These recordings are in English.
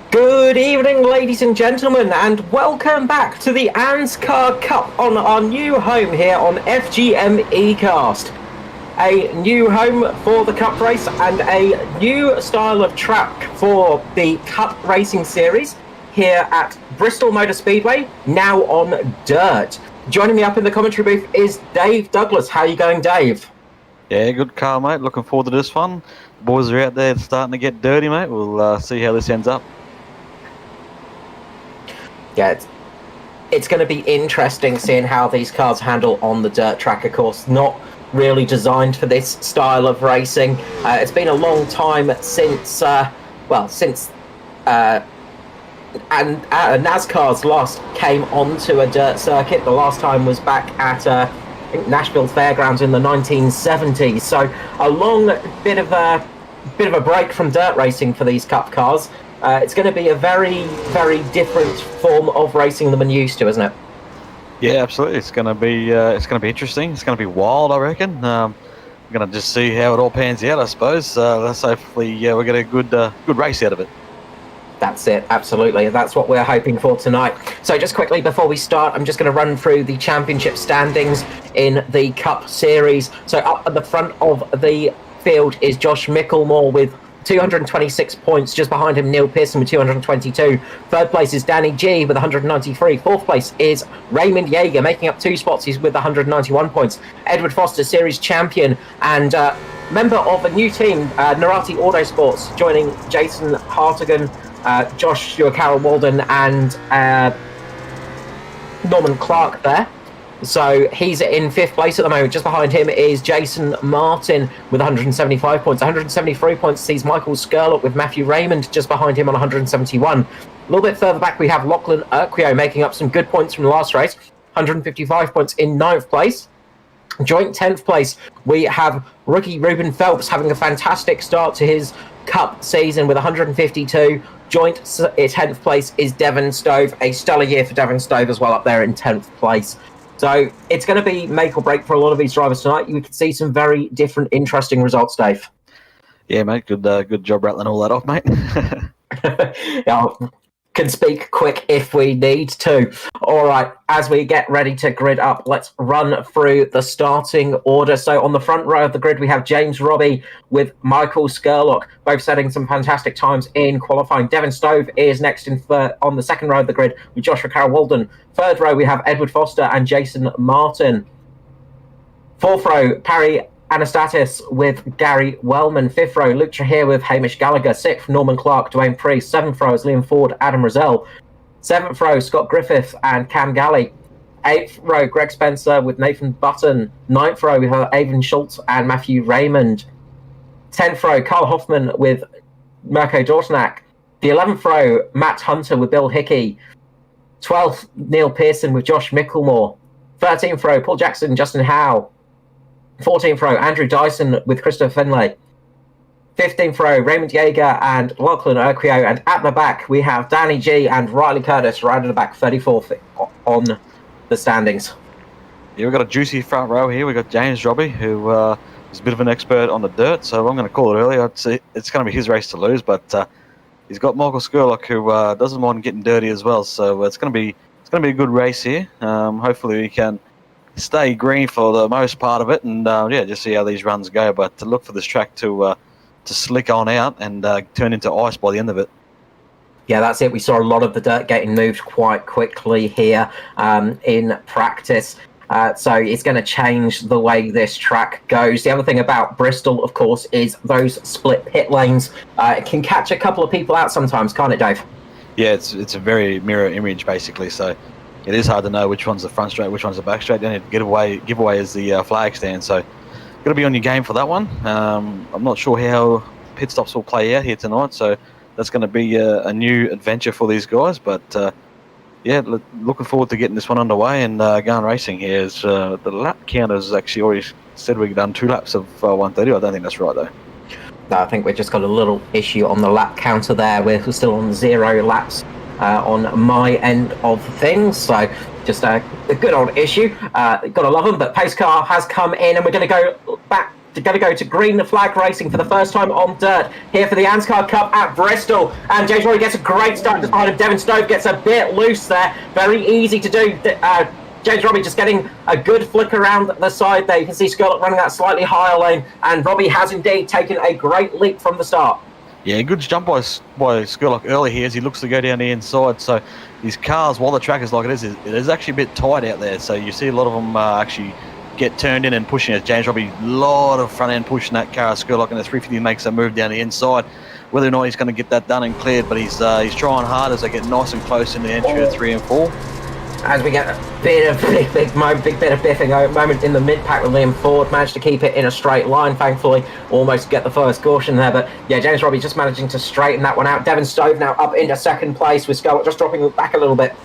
Good evening, ladies and gentlemen, and welcome back to the ANZCAR Cup on our new home here on FGM eCast. A new home for the Cup race and a new style of track for the Cup Racing Series here at Bristol Motor Speedway, now on dirt. Joining me up in the commentary booth is Dave Douglas. How are you going, Dave? Yeah, good car, mate. Looking forward to this one. The boys are out there starting to get dirty, mate. We'll see how this ends up. Yeah, it's going to be interesting seeing how these cars handle on the dirt track. Of course, not really designed for this style of racing. It's been a long time since NASCAR's last came onto a dirt circuit. The last time was back at I think Nashville Fairgrounds in the 1970s. So a long bit of a break from dirt racing for these Cup cars. It's going to be a very, very different form of racing than we're used to, isn't it? Yeah, absolutely. It's going to be interesting. It's going to be wild, I reckon. We're going to just see how it all pans out, I suppose. Let's hopefully we get a good race out of it. That's it, absolutely. That's what we're hoping for tonight. So just quickly before we start, I'm just going to run through the championship standings in the Cup Series. So up at the front of the field is Josh Micklemore with 226 points. Just behind him, Neil Pearson with 222. Third place is Danny G with 193. Fourth place is Raymond Yeager, making up 2 spots. He's with 191 points. Edward Foster, series champion and member of a new team, Narati Autosports, joining Jason Hartigan, Joshua Carroll Walden and Norman Clark there. So he's in 5th place at the moment. Just behind him is Jason Martin with 175 points. 173 points sees Michael Skurlock with Matthew Raymond just behind him on 171. A little bit further back, we have Lachlan Urquio making up some good points from the last race. 155 points in 9th place. Joint 10th place, we have rookie Ruben Phelps having a fantastic start to his Cup season with 152. Joint 10th place is Devon Stove. A stellar year for Devon Stove as well up there in 10th place. So it's going to be make or break for a lot of these drivers tonight. You can see some very different, interesting results, Dave. Yeah, mate. Good job rattling all that off, mate. Yeah, can speak quick if we need to. All right, as we get ready to grid up, let's run through the starting order. So on the front row of the grid, we have James Robbie with Michael Skurlock, both setting some fantastic times in qualifying. Devon Stove is next on the second row of the grid with Joshua Carroll Walden. Third row, we have Edward Foster and Jason Martin. Fourth row, Parry Anastatis with Gary Wellman. 5th row, Luke Trahir with Hamish Gallagher. 6th, Norman Clark, Dwayne Priest. 7th row is Liam Ford, Adam Rozelle. 7th row, Scott Griffith and Cam Galley. 8th row, Greg Spencer with Nathan Button. 9th row, we have Avon Schultz and Matthew Raymond. 10th row, Carl Hoffman with Mirko Dortnack. The 11th row, Matt Hunter with Bill Hickey. 12th, Neil Pearson with Josh Micklemore. 13th row, Paul Jackson, Justin Howe. 14th row, Andrew Dyson with Christopher Finlay. 15th row, Raymond Yeager and Lachlan Urquio. And at the back, we have Danny G and Riley Curtis right at the back, 34th on the standings. Yeah, we've got a juicy front row here. We've got James Robbie, who is a bit of an expert on the dirt, so I'm going to call it early. I'd say it's going to be his race to lose, but he's got Michael Skurlock, who doesn't mind getting dirty as well, so it's going to be a good race here. Hopefully we can stay green for the most part of it, and just see how these runs go. But to look for this track to slick on out and turn into ice by the end of it. Yeah, that's it. We saw a lot of the dirt getting moved quite quickly here in practice. So it's going to change the way this track goes. The other thing about Bristol, of course, is those split pit lanes. It can catch a couple of people out sometimes, can't it, Dave? Yeah, it's a very mirror image, basically. So it is hard to know which one's the front straight, which one's the back straight. Then giveaway is the flag stand. So got to be on your game for that one. I'm not sure how pit stops will play out here tonight. So that's going to be a new adventure for these guys. But looking forward to getting this one underway and going racing here. The lap counters actually already said we've done 2 laps of 130. I don't think that's right, though. No, I think we've just got a little issue on the lap counter there. We're still on 0 laps on my end of things. So just the good old issue. Gotta love them, but pace car has come in, and we're going to go back. Going to go to green flag racing for the first time on dirt here for the ANZCAR Cup at Bristol, and James Robbie gets a great start just behind him. Devon Stove gets a bit loose there, very easy to do. James Robbie just getting a good flick around the side there. You can see Skurlock running that slightly higher lane, and Robbie has indeed taken a great leap from the start. Yeah, good jump by Skurlock early here as he looks to go down the inside. So these cars, while the track is like it is actually a bit tight out there. So you see a lot of them actually get turned in and pushing it. James Robbie, a lot of front end pushing that car. Skurlock and the 350 makes a move down the inside. Whether or not he's going to get that done and cleared, but he's trying hard as they get nice and close in the entry of 3 and 4. As we get a bit of big bit of biffing moment in the mid pack with Liam Ford, managed to keep it in a straight line, thankfully, almost get the first caution there. But yeah, James Robbie just managing to straighten that one out. Devon Stove now up into second place with Skurlock just dropping back a little bit.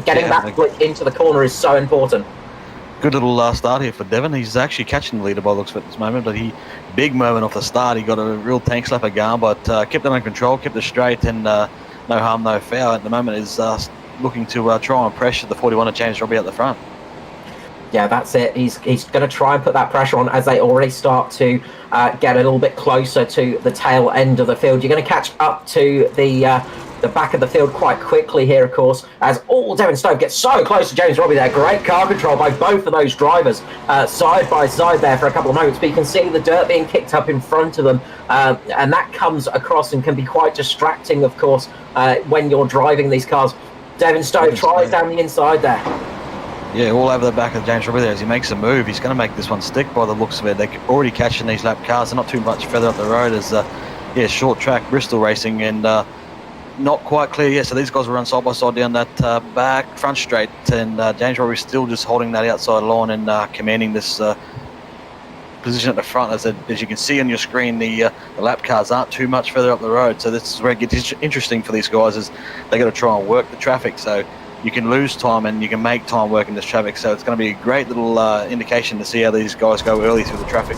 Getting that flick into the corner is so important. Good little start here for Devon. He's actually catching the leader by the looks of it at this moment, but big moment off the start. He got a real tank slapper going, but kept it under control, kept it straight, and no harm, no foul. At the moment is looking to try and pressure the 41 of James Robbie at the front. Yeah, that's it. He's going to try and put that pressure on as they already start to get a little bit closer to the tail end of the field. You're going to catch up to the back of the field quite quickly here, of course, as Devon Stove gets so close to James Robbie there. Great car control by both of those drivers side by side there for a couple of moments, but you can see the dirt being kicked up in front of them, and that comes across and can be quite distracting, of course, when you're driving these cars. Devon Stove tries down the inside there. Yeah, all over the back of James Robbie there as he makes a move. He's going to make this one stick by the looks of it. They're already catching these lap cars. They're not too much further up the road as, short track Bristol racing, and not quite clear yet. So these guys will run side by side down that back front straight, and James Robbie still just holding that outside line and commanding this position at the front. As you can see on your screen, the lap cars aren't too much further up the road. So this is where it gets interesting for these guys, is they got to try and work the traffic. So you can lose time and you can make time working this traffic. So it's going to be a great little indication to see how these guys go early through the traffic.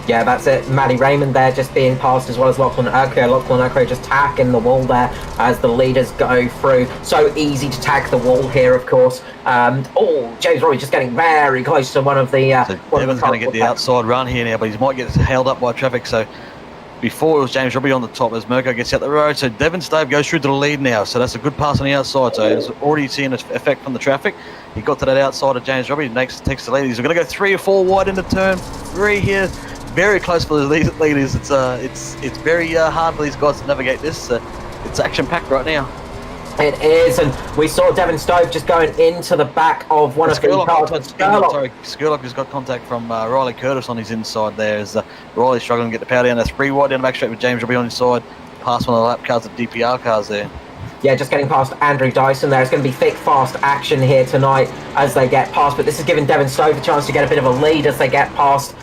Yeah, that's it. Matty Raymond there just being passed, as well as Lachlan Urquhart. Lachlan Urquhart just tacking the wall there as the leaders go through. So easy to tag the wall here, of course. James Robbie just getting very close to one of the... so Devon's going to get the outside run here now, but he might get held up by traffic. So before it was James Robbie on the top as Mirko gets out the road. So Devon Stove goes through to the lead now. So that's a good pass on the outside. So he's already seen an effect from the traffic. He got to that outside of James Robbie, takes the lead. He's going to go 3 or 4 wide into turn 3 here. Very close for the leaders. It's very hard for these guys to navigate this. It's action-packed right now. It is, and we saw Devon Stove just going into the back of one of the cars. Skurlock has got contact from Riley Curtis on his inside there. As Riley's struggling to get the power down. That's 3 wide down the back straight with James Robbie on his side. Past one of the lap cars, the DPR cars there. Yeah, just getting past Andrew Dyson there. It's going to be thick, fast action here tonight as they get past, but this is giving Devon Stove a chance to get a bit of a lead as they get past.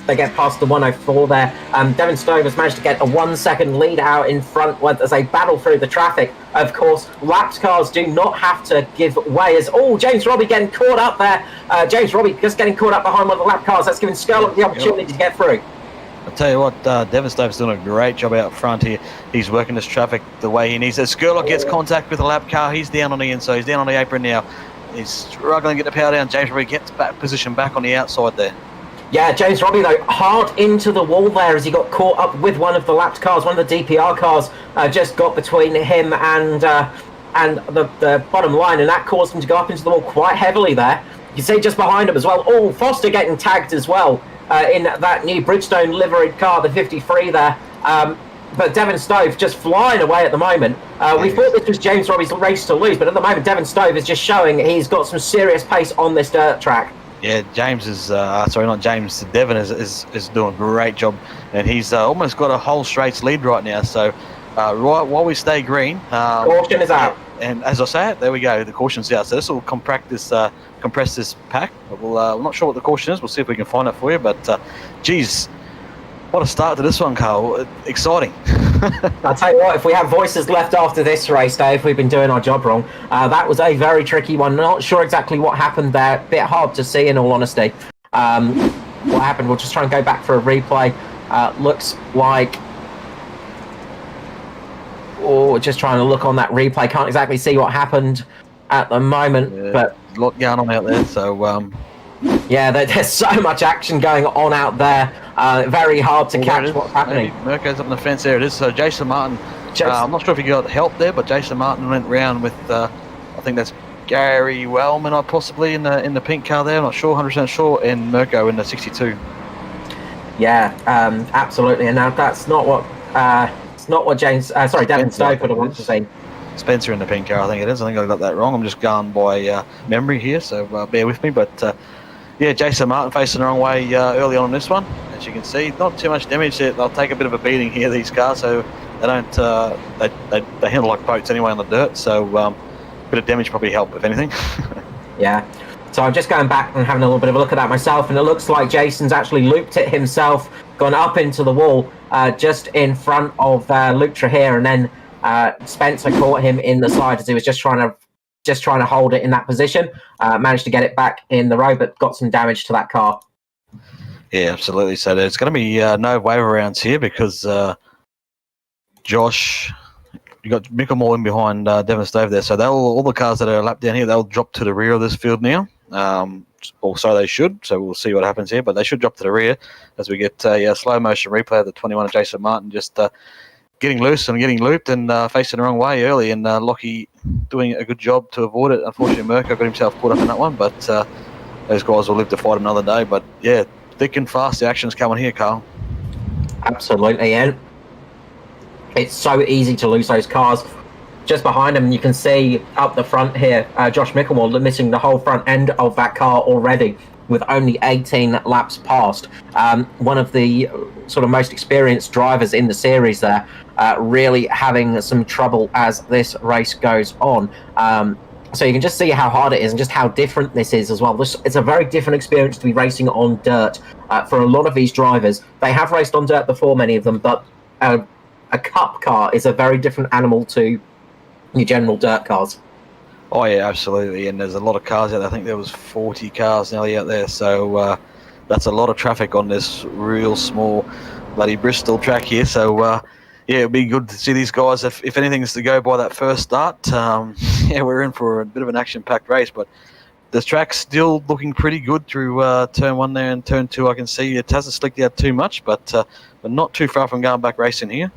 They get past the 104 there. Devon Stove has managed to get a 1 second lead out in front as they battle through the traffic. Of course, lapped cars do not have to give way as... James Robbie getting caught up there. James Robbie just getting caught up behind one of the lap cars. That's giving Skurlock the opportunity to get through. I'll tell you what, Devon Stove's doing a great job out front here. He's working this traffic the way he needs. As Skurlock gets contact with the lap car, he's down on the inside. He's down on the apron now. He's struggling to get the power down. James Robbie gets back position back on the outside there. Yeah, James Robbie, though, hard into the wall there as he got caught up with one of the lapped cars. One of the DPR cars just got between him and the bottom line, and that caused him to go up into the wall quite heavily there. You can see just behind him as well. Foster getting tagged as well in that new Bridgestone liveried car, the 53 there. But Devon Stove just flying away at the moment. We thought this was James Robbie's race to lose, but at the moment Devon Stove is just showing he's got some serious pace on this dirt track. Yeah, James is, Devon is doing a great job, and he's almost got a whole straights lead right now. So right while we stay green, caution is out. And as I say it, there we go, the caution's out. So this will compress this pack. I'm not sure what the caution is. We'll see if we can find it for you. But geez, what a start to this one, Carl. Exciting. I'll tell you what, if we have voices left after this race, Dave, we've been doing our job wrong. That was a very tricky one. Not sure exactly what happened there. A bit hard to see, in all honesty. What happened, we'll just try and go back for a replay. Looks like... just trying to look on that replay. Can't exactly see what happened at the moment, but lot going on out there. So Yeah, there's so much action going on out there. Very hard to catch what's happening. Mirko's up on the fence. There it is. So Jason Martin. I'm not sure if he got help there, but Jason Martin went round with I think that's Gary Wellman, possibly in the pink car there. I'm not sure, 100% sure, and Mirko in the 62. Yeah, absolutely. And now that's not what James. Devin Stowe would have wanted to say. Spencer in the pink car, I think it is. I think I got that wrong. I'm just going by memory here, so bear with me. But yeah, Jason Martin facing the wrong way early on in this one. As you can see, not too much damage. They'll take a bit of a beating here, these cars, so they don't. They handle like boats anyway on the dirt, so a bit of damage probably help, if anything. Yeah. So I'm just going back and having a little bit of a look at that myself, and it looks like Jason's actually looped it himself, gone up into the wall just in front of Lutra here, and then Spencer caught him in the side as he was just trying to hold it in that position. Managed to get it back in the road, but got some damage to that car. Yeah, absolutely. So there's going to be no wave arounds here because Josh, you got Micklemore in behind Devon Stove there. So all the cars that are lapped down here, they'll drop to the rear of this field now. Or so they should. So we'll see what happens here, but they should drop to the rear as we get a slow motion replay of the 21 of Jason Martin just getting loose and getting looped and facing the wrong way early, and Lockie doing a good job to avoid it. Unfortunately, Mirko got himself caught up in that one, but those guys will live to fight another day. But yeah, thick and fast, the action's coming here, Carl. Absolutely, and it's so easy to lose those cars. Just behind him, you can see up the front here, Josh Micklemore missing the whole front end of that car already with only 18 laps past. One of the sort of most experienced drivers in the series there, really having some trouble as this race goes on. So you can just see how hard it is and just how different this is as well. It's a very different experience to be racing on dirt for a lot of these drivers. They have raced on dirt before, many of them, but a cup car is a very different animal to your general dirt cars. Oh yeah, absolutely. And there's a lot of cars out there. I think there was 40 cars nearly out there. So that's a lot of traffic on this real small bloody Bristol track here. So yeah, it'd be good to see these guys. If anything's to go by that first start, yeah, we're in for a bit of an action-packed race. But the track's still looking pretty good through turn 1 there and turn 2. I can see it hasn't slicked out too much, but not too far from going back racing here.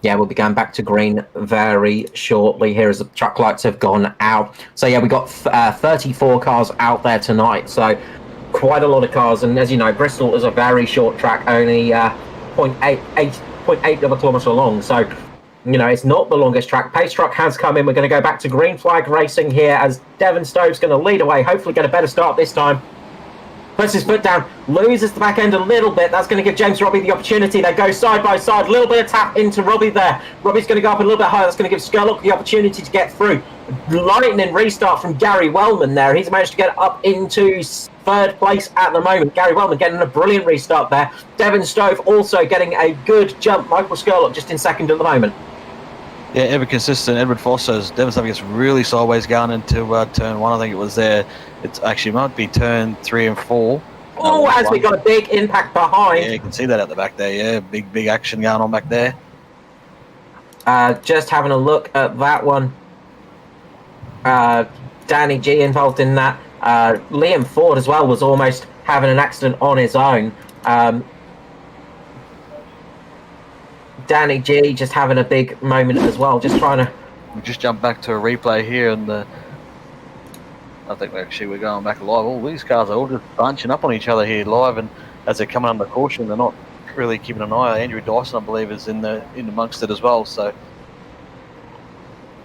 Yeah, we'll be going back to green very shortly here as the truck lights have gone out. So yeah, we got 34 cars out there tonight. So quite a lot of cars. And as you know, Bristol is a very short track, only 0.8 of a kilometre long. So, you know, it's not the longest track. Pace truck has come in. We're going to go back to green flag racing here as Devon Stove's going to lead away. Hopefully get a better start this time. Puts his foot down, loses the back end a little bit. That's going to give James Robbie the opportunity. They go side by side. A little bit of tap into Robbie there. Robbie's going to go up a little bit higher. That's going to give Skurlock the opportunity to get through. Lightning restart from Gary Wellman there. He's managed to get up into third place at the moment. Gary Wellman getting a brilliant restart there. Devon Stove also getting a good jump. Michael Skurlock just in second at the moment. Yeah, ever consistent. Edward Foster's Devon Stove gets really sideways going into turn 1. I think it was there. It actually might be turn 3 and 4. Oh, as we got a big impact behind. Yeah, you can see that at the back there. Yeah, big action going on back there. Just having a look at that one. Danny G involved in that. Liam Ford as well was almost having an accident on his own. Danny G just having a big moment as well, just trying to... We just jumped back to a replay here, and I think we're going back live. All these cars are all just bunching up on each other here live, and as they're coming under caution, they're not really keeping an eye. Andrew Dyson, I believe, is in amongst it as well. So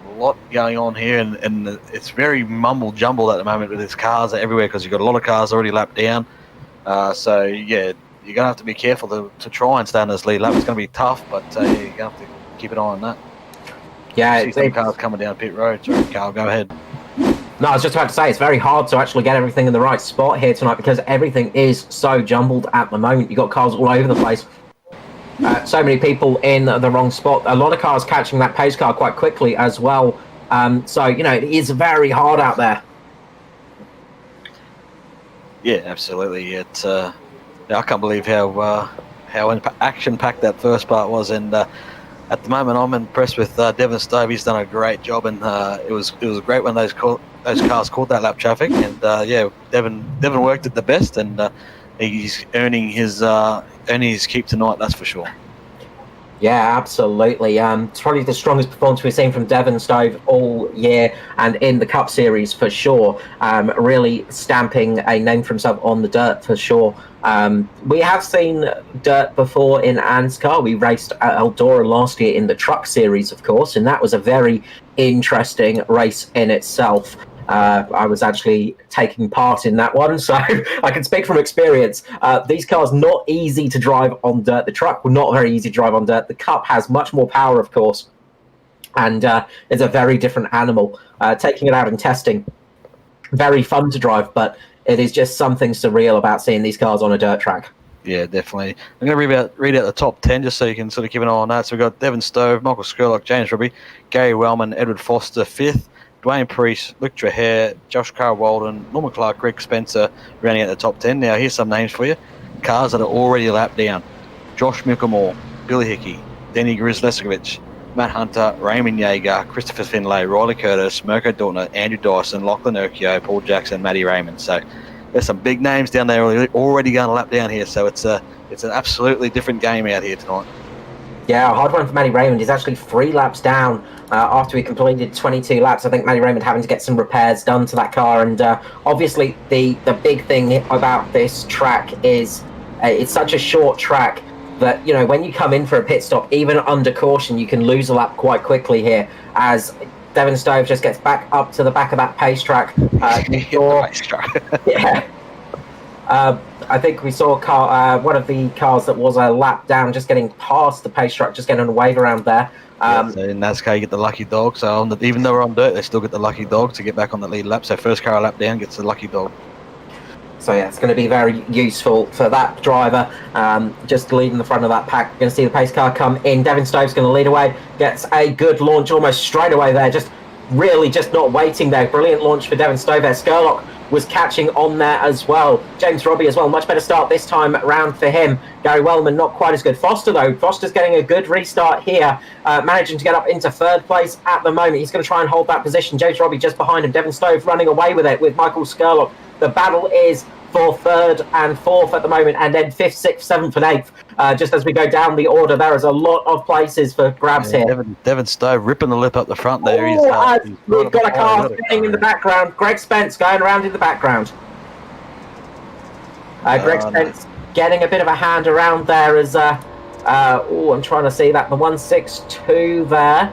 a lot going on here, and it's very mumble jumbled at the moment with these cars everywhere because you've got a lot of cars already lapped down. So yeah, you're going to have to be careful to try and stay on this lead lap. It's going to be tough, but you're going to have to keep an eye on that. Yeah, I see some cars coming down pit road. Sorry, Carl, go ahead. No, I was just about to say, it's very hard to actually get everything in the right spot here tonight because everything is so jumbled at the moment. You've got cars all over the place. So many people in the wrong spot. A lot of cars catching that pace car quite quickly as well. So, you know, it is very hard out there. Yeah, absolutely. I can't believe how action-packed that first part was. And At the moment, I'm impressed with Devon Stove. He's done a great job, and it was great when those cars caught that lap traffic. And Devon worked it the best, and he's earning his keep tonight. That's for sure. Yeah, absolutely. It's probably the strongest performance we've seen from Devon Stove all year and in the Cup Series for sure. Really stamping a name for himself on the dirt for sure. We have seen dirt before in ANZCAR. We raced at Eldora last year in the Truck Series, of course, and that was a very interesting race in itself. I was actually taking part in that one, so I can speak from experience. These cars not easy to drive on dirt. The truck were not very easy to drive on dirt. The Cup has much more power, of course, and it's a very different animal. Taking it out and testing, very fun to drive, but it is just something surreal about seeing these cars on a dirt track. Yeah, definitely. I'm going to read out the top 10 just so you can sort of keep an eye on that. So we've got Devon Stove, Michael Skurlock, James Robbie, Gary Wellman, Edward Foster, 5th. Dwayne Priest, Luke Trahair, Josh Carl-Walden, Norman Clark, Greg Spencer, rounding out the top 10. Now, here's some names for you. Cars that are already lapped down. Josh Milkamore, Billy Hickey, Denny Grisleskovich, Matt Hunter, Raymond Yeager, Christopher Finlay, Riley Curtis, Mirko Dortner, Andrew Dyson, Lachlan Urquio, Paul Jackson, Matty Raymond. So there's some big names down there already going to lap down here. So it's an absolutely different game out here tonight. Yeah, a hard one for Matty Raymond. He's actually 3 laps down after he completed 22 laps. I think Matty Raymond having to get some repairs done to that car. And obviously the big thing about this track is it's such a short track that, you know, when you come in for a pit stop, even under caution, you can lose a lap quite quickly here as Devon Stove just gets back up to the back of that pace track. Yeah. I think we saw one of the cars that was a lap down, just getting past the pace truck, just getting a wave around there. So in NASCAR, you get the lucky dog. So even though we're on dirt, they still get the lucky dog to get back on the lead lap. So first car a lap down gets the lucky dog. So yeah, it's going to be very useful for that driver, just leading the front of that pack. You're going to see the pace car come in. Devon Stove's going to lead away, gets a good launch almost straight away there, just not waiting there. Brilliant launch for Devon Stove there. Skurlock was catching on there as well. James Robbie as well, much better start this time round for him. Gary Wellman not quite as good. Foster though, Foster's getting a good restart here, managing to get up into 3rd place at the moment. He's going to try and hold that position. James Robbie just behind him. Devon Stove running away with it with Michael Skurlock. The battle is for 3rd and 4th at the moment, and then 5th, 6th, 7th and 8th. Just as we go down the order, there is a lot of places for grabs here. Devon Stove ripping the lip up the front there. We've got a car spinning in the background. Greg Spence going around in the background. Greg Spence getting a bit of a hand around there as I'm trying to see that, the 162 there.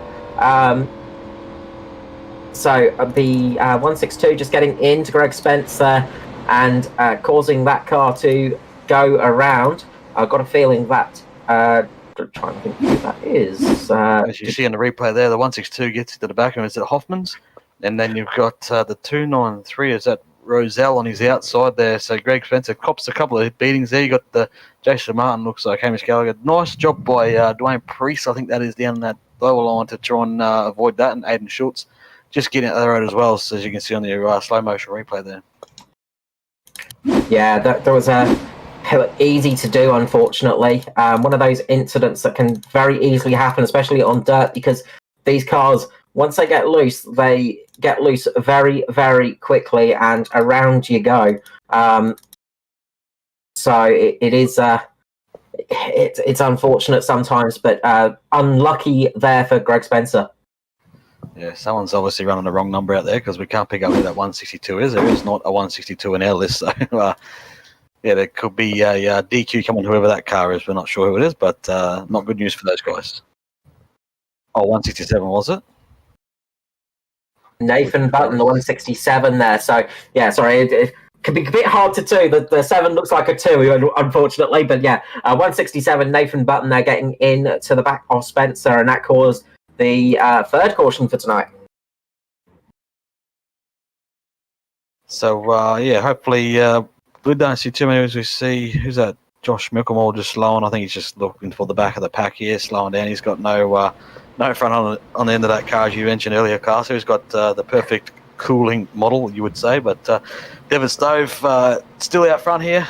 So the 162 just getting into Greg Spence there and causing that car to go around. I've got a feeling that I'm trying to think who that is. As you see in the replay there, the 162 gets into the back of him. Is it Hoffman's? And then you've got the 293. Is that Roselle on his outside there? So Greg Spencer cops a couple of beatings there. You got the Jason Martin, looks like Hamish Gallagher. Nice job by Dwayne Priest. I think that is down that lower line to try and avoid that. And Aidan Schultz just getting out the road as well, so as you can see on the slow motion replay there. Yeah, that was easy to do, unfortunately. One of those incidents that can very easily happen, especially on dirt, because these cars, once they get loose very, very quickly, and around you go. So it is it's unfortunate sometimes, but unlucky there for Greg Spencer. Yeah, someone's obviously running the wrong number out there because we can't pick up who that 162 is. There is not a 162 in our list, so yeah, there could be a DQ coming, whoever that car is. We're not sure who it is, but not good news for those guys. Oh, 167 was it? Nathan Button, the 167 there. So yeah, sorry, it can be a bit hard to do. The 7 looks like a 2, unfortunately, but yeah, 167 Nathan Button there getting in to the back of Spencer, and that caused the 3rd caution for tonight. So yeah, hopefully we don't see too many as we see. Who's that? Josh Milkamore just slowing. I think he's just looking for the back of the pack here, slowing down. He's got no front on the end of that car, as you mentioned earlier, Carl. So he's got the perfect cooling model, you would say. But Devon Stove still out front here.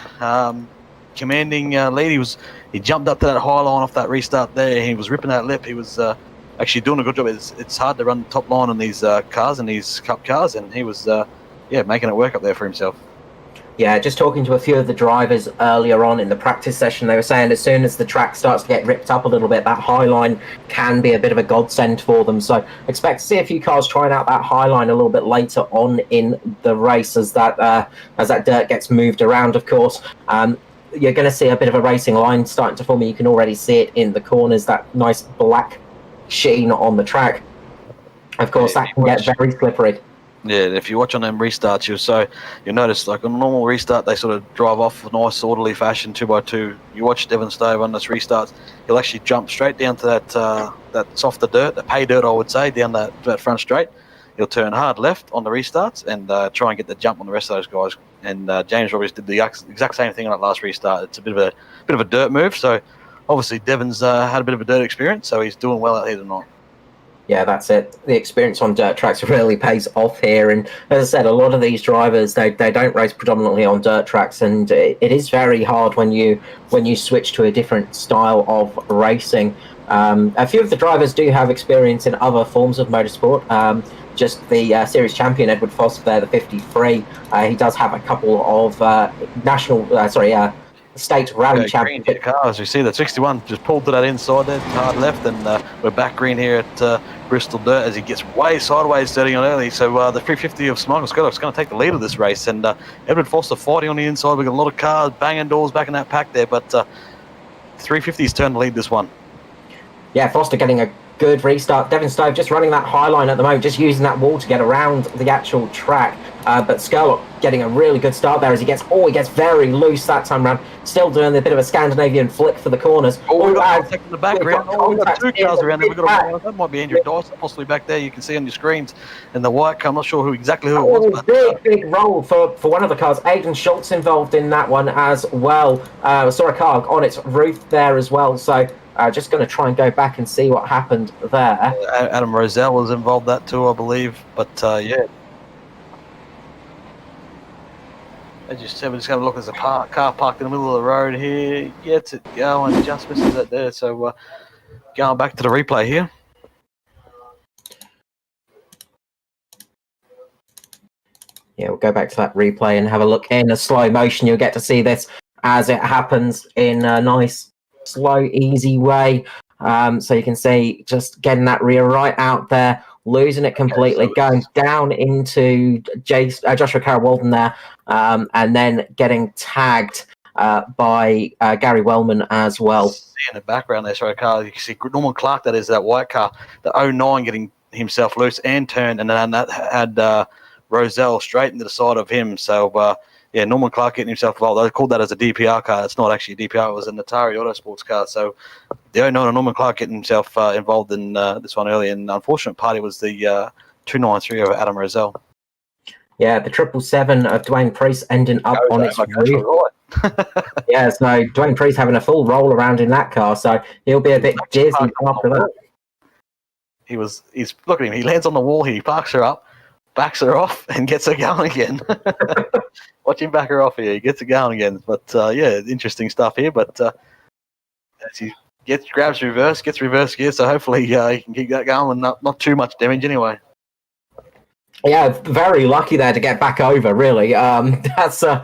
commanding lead. He jumped up to that high line off that restart there. He was ripping that lip. He was actually doing a good job. It's hard to run the top line on these cars and these cup cars, and he was making it work up there for himself. Yeah, just talking to a few of the drivers earlier on in the practice session, they were saying as soon as the track starts to get ripped up a little bit, that high line can be a bit of a godsend for them. So expect to see a few cars trying out that high line a little bit later on in the race as that dirt gets moved around, of course. You're going to see a bit of a racing line starting to form. You can already see it in the corners, that nice black sheen on the track. Of course, that can get very slippery. Yeah, if you watch on them restarts, you'll notice, like on a normal restart, they sort of drive off in a nice orderly fashion, 2x2. You watch Devon Stove on this restarts, he'll actually jump straight down to that softer dirt, the pay dirt, I would say, down that front straight. He'll turn hard left on the restarts and try and get the jump on the rest of those guys. And James Robbie did the exact same thing on that last restart. It's a bit of a dirt move, so obviously Devon's had a bit of a dirt experience, so he's doing well out here tonight. Yeah, that's it. The experience on dirt tracks really pays off here. And as I said, a lot of these drivers, they don't race predominantly on dirt tracks, and it is very hard when you switch to a different style of racing. A few of the drivers do have experience in other forms of motorsport. Just the series champion, Edward Foster there, the 53, he does have a couple of state rally championship cars. We see that 61 just pulled to that inside there, hard left, and we're back green here at Bristol Dirt as he gets way sideways starting on early. So the 350 of Michael Scott is going to take the lead of this race, and Edward Foster fighting on the inside. We've got a lot of cars banging doors back in that pack there, but 350's turned to lead this one. Yeah, Foster getting a good restart. Devon Stove just running that high line at the moment, just using that wall to get around the actual track. But Skurlock getting a really good start there as he gets very loose that time round. Still doing a bit of a Scandinavian flick for the corners. We've got contact in the background. We've got two cars around there. That might be Andrew Dyson possibly back there. You can see on your screens. And the white car, I'm not sure exactly who it was. Big roll for one of the cars. Aidan Schultz involved in that one as well. Saw a car on its roof there as well. So just going to try and go back and see what happened there. Adam Roselle was involved that too, I believe. But yeah. As you said, we're just going to look. There's a car parked in the middle of the road here. Gets it going, just misses it there. So going back to the replay here. Yeah, we'll go back to that replay and have a look in a slow motion. You'll get to see this as it happens in a nice, slow, easy way. So you can see just getting that rear right out there, losing it completely, going down into Joshua Carroll-Walden there, and then getting tagged by Gary Wellman as well. See in the background there, sorry, car. You can see Norman Clark, that is that white car, the 09 getting himself loose and turned, and then that had Roselle straight into the side of him. So, yeah, Norman Clark getting himself involved. They called that as a DPR car. It's not actually a DPR. It was an Atari Autosports car. So the 09 Norman Clark getting himself involved in this one early. And the unfortunate party was the 293 of Adam Roselle. Yeah, the 777 of Dwayne Priest ending up on its roof. Yeah, so Dwayne Priest having a full roll around in that car. So he'll be a bit dizzy after that. He's look at him. He lands on the wall here. He parks her up, backs her off, and gets her going again. Watch him back her off here. He gets her going again. But, yeah, interesting stuff here. But as he grabs reverse, gets reverse gear, so hopefully he can keep that going and not too much damage anyway. Yeah, very lucky there to get back over, really. That's a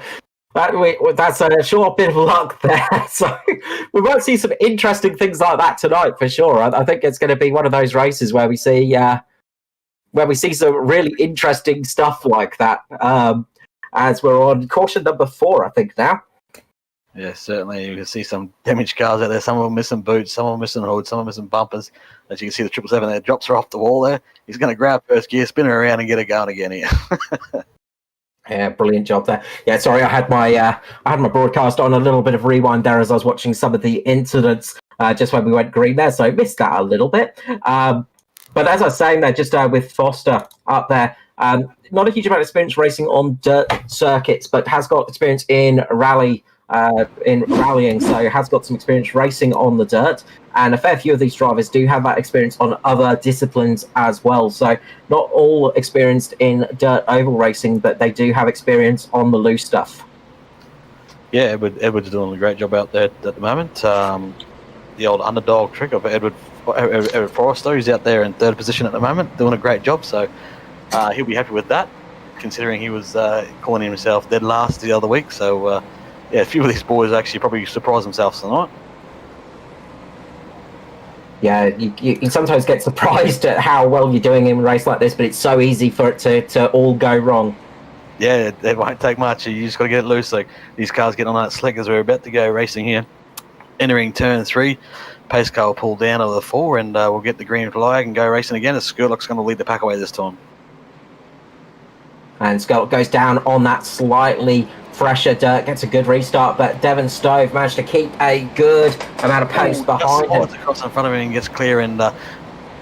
short bit of luck there. So we might see some interesting things like that tonight for sure. I think it's going to be one of those races where we see some really interesting stuff like that. As we're on caution number 4, I think now. Yeah, certainly. You can see some damaged cars out there. Some of them missing boots, some of them missing hoods, some of them missing bumpers. As you can see, the 777 there drops her off the wall there. He's going to grab first gear, spin her around, and get her going again here. Yeah, brilliant job there. Yeah, sorry, I had my broadcast on a little bit of rewind there as I was watching some of the incidents just when we went green there, so I missed that a little bit. But as I was saying there, just with Foster up there, not a huge amount of experience racing on dirt circuits, but has got experience in rallying, so has got some experience racing on the dirt. And a fair few of these drivers do have that experience on other disciplines as well. So not all experienced in dirt oval racing, but they do have experience on the loose stuff. Yeah, Edward's doing a great job out there at the moment. The old underdog trick of Edward Forrester, who's out there in third position at the moment, doing a great job. So he'll be happy with that, considering he was calling himself dead last the other week. So yeah, a few of these boys actually probably surprised themselves tonight. Yeah, you sometimes get surprised at how well you're doing in a race like this, but it's so easy for it to all go wrong. Yeah, it won't take much. You just got to get it loose. Like these cars getting on that slick as we're about to go racing here. Entering turn 3, pace car will pull down over the 4, and we'll get the green flag and go racing again. As Skurlock's going to lead the pack away this time. And Skurlock goes down on that slightly fresher dirt, gets a good restart, but Devon Stove managed to keep a good amount of pace behind him. Across in front of him and gets clear, and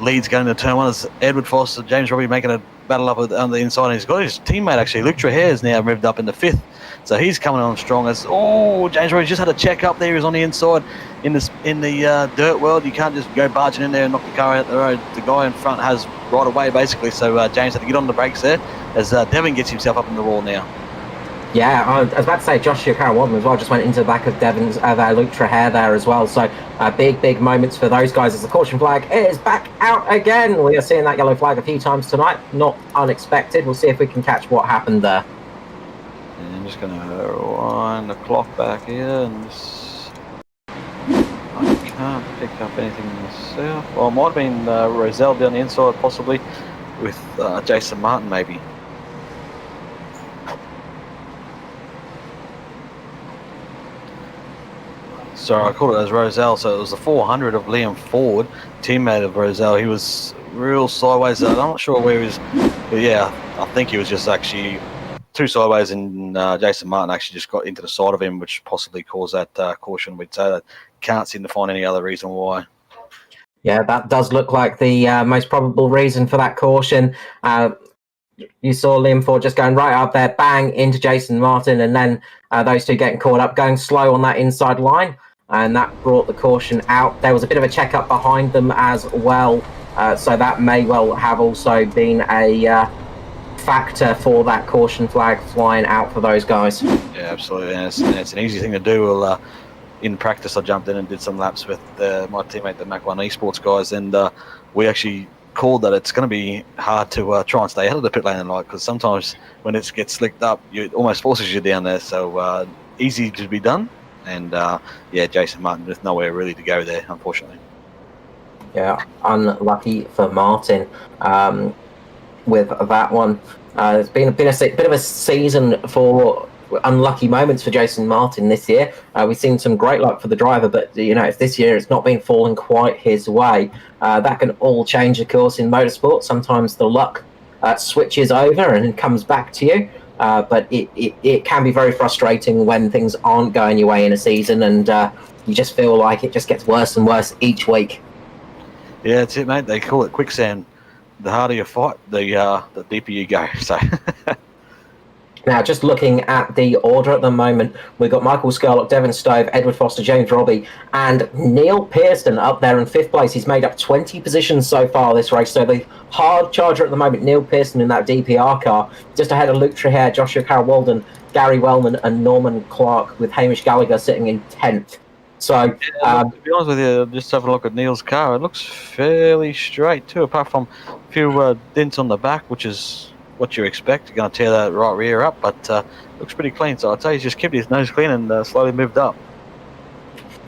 leads going into turn 1 as Edward Foster, James Robbie making a battle up on the inside. And he's got his teammate actually, Luke Trahere, is now moved up into 5th. So he's coming on strong as James Robbie just had a check up there. He's on the inside in the dirt world. You can't just go barging in there and knock the car out the road. The guy in front has right away basically. So James had to get on the brakes there as Devon gets himself up in the wall now. Yeah, I was about to say Joshua Carroll as well just went into the back of Devon's Luke Trahere there as well. So big moments for those guys as the caution flag is back out again. We are seeing that yellow flag a few times tonight. Not unexpected. We'll see if we can catch what happened there. And I'm just going to rewind the clock back here. And I can't pick up anything myself. Well, it might have been Roselle down the inside possibly with Jason Martin maybe. Sorry, I called it as Roselle, so it was the 400 of Liam Ford, teammate of Roselle. He was real sideways. I'm not sure where he was, but yeah, I think he was just actually too sideways, and Jason Martin actually just got into the side of him, which possibly caused that caution. We'd say that. Can't seem to find any other reason why. Yeah, that does look like the most probable reason for that caution. You saw Liam Ford just going right up there, bang, into Jason Martin, and then those two getting caught up, going slow on that inside line. And that brought the caution out. There was a bit of a check-up behind them as well, so that may well have also been a factor for that caution flag flying out for those guys. Yeah, absolutely, and it's an easy thing to do. Well, in practice, I jumped in and did some laps with my teammate, the Mac 1 Esports guys, and we actually called that it's going to be hard to try and stay out of the pit lane tonight, because sometimes when it gets slicked up, it almost forces you down there. So easy to be done. And yeah, Jason Martin with nowhere really to go there, unfortunately. Yeah, unlucky for Martin with that one. It's been a bit of a season for unlucky moments for Jason Martin this year. We've seen some great luck for the driver, but if this year it's not been falling quite his way, that can all change, of course, in motorsport. Sometimes the luck switches over and comes back to you. But it can be very frustrating when things aren't going your way in a season, and you just feel like it just gets worse and worse each week. Yeah, that's it, mate. They call it quicksand. The harder you fight, the deeper you go. So. Now, just looking at the order at the moment, we've got Michael Skurlock, Devon Stove, Edward Foster, James Robbie, and Neil Pearson up there in 5th place. He's made up 20 positions so far this race. So the hard charger at the moment, Neil Pearson in that DPR car, just ahead of Luke Trahere, Joshua Carroll-Walden, Gary Wellman, and Norman Clark, with Hamish Gallagher sitting in 10th. So, to be honest with you, just having a look at Neil's car, it looks fairly straight too, apart from a few dents on the back, which is what you expect. You're going to tear that right rear up, but looks pretty clean. So I'd say he's just kept his nose clean and slowly moved up.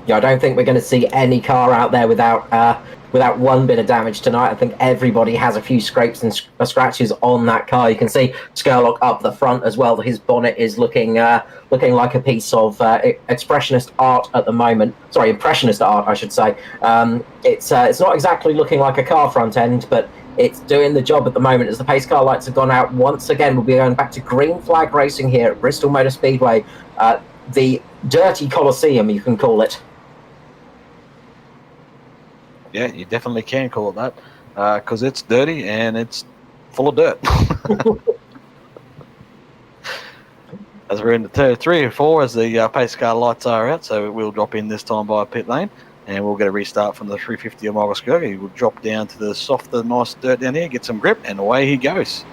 Yeah, I don't think we're going to see any car out there without one bit of damage tonight. I think everybody has a few scrapes and scratches on that car. You can see Skurlock up the front as well. His bonnet is looking like a piece of expressionist art at the moment. Sorry, impressionist art, I should say. It's not exactly looking like a car front end, but it's doing the job at the moment as the pace car lights have gone out once again. We'll be going back to green flag racing here at Bristol Motor Speedway, the Dirty Coliseum, you can call it. Yeah, you definitely can call it that, because it's dirty and it's full of dirt. As we're into 3 or 4, as the pace car lights are out, so we'll drop in this time by a pit lane, and we'll get a restart from the 350 of Michael Skurlock. He will drop down to the softer, nice dirt down here, get some grip, and away he goes.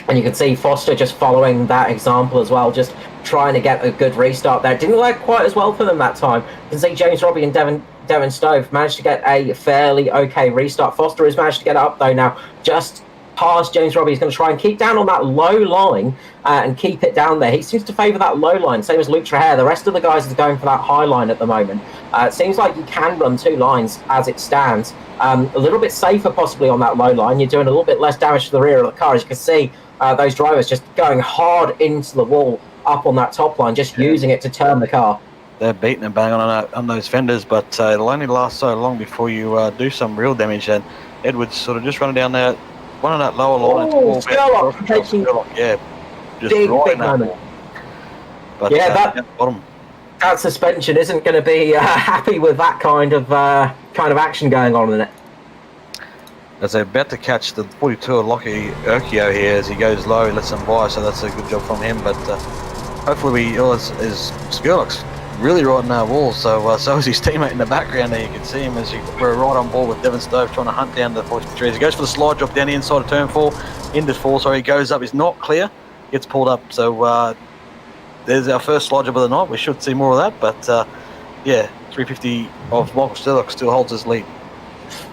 And you can see Foster just following that example as well, just trying to get a good restart there. Didn't work quite as well for them that time. You can see James Robbie and Devon Stove managed to get a fairly okay restart. Foster has managed to get up though now, just past James Robbie. He's going to try and keep down on that low line and keep it down there. He seems to favour that low line, same as Luke Traher. The rest of the guys are going for that high line at the moment. It seems like you can run 2 lines as it stands. A little bit safer possibly on that low line. You're doing a little bit less damage to the rear of the car. As you can see, those drivers just going hard into the wall up on that top line, just using it to turn the car. They're beating and banging on those fenders, but it'll only last so long before you do some real damage. And Edwards sort of just running down there, one on that lower line. Oh, Sherlock taking just big right moment. But yeah, bottom. That suspension isn't going to be happy with that kind of action going on in it. As they're about to catch the 42 of Lockie Urquio here as he goes low, he lets them by, so that's a good job from him. But hopefully as Skurlock's really riding our wall, so is his teammate in the background there. You can see him as we're right on board with Devon Stove trying to hunt down the 43. He goes for the slide drop down the inside of turn 4, into 4, sorry, he goes up, he's not clear, gets pulled up, so there's our first slide job of the night. We should see more of that, but yeah, 350 of Michael Skurlock still holds his lead.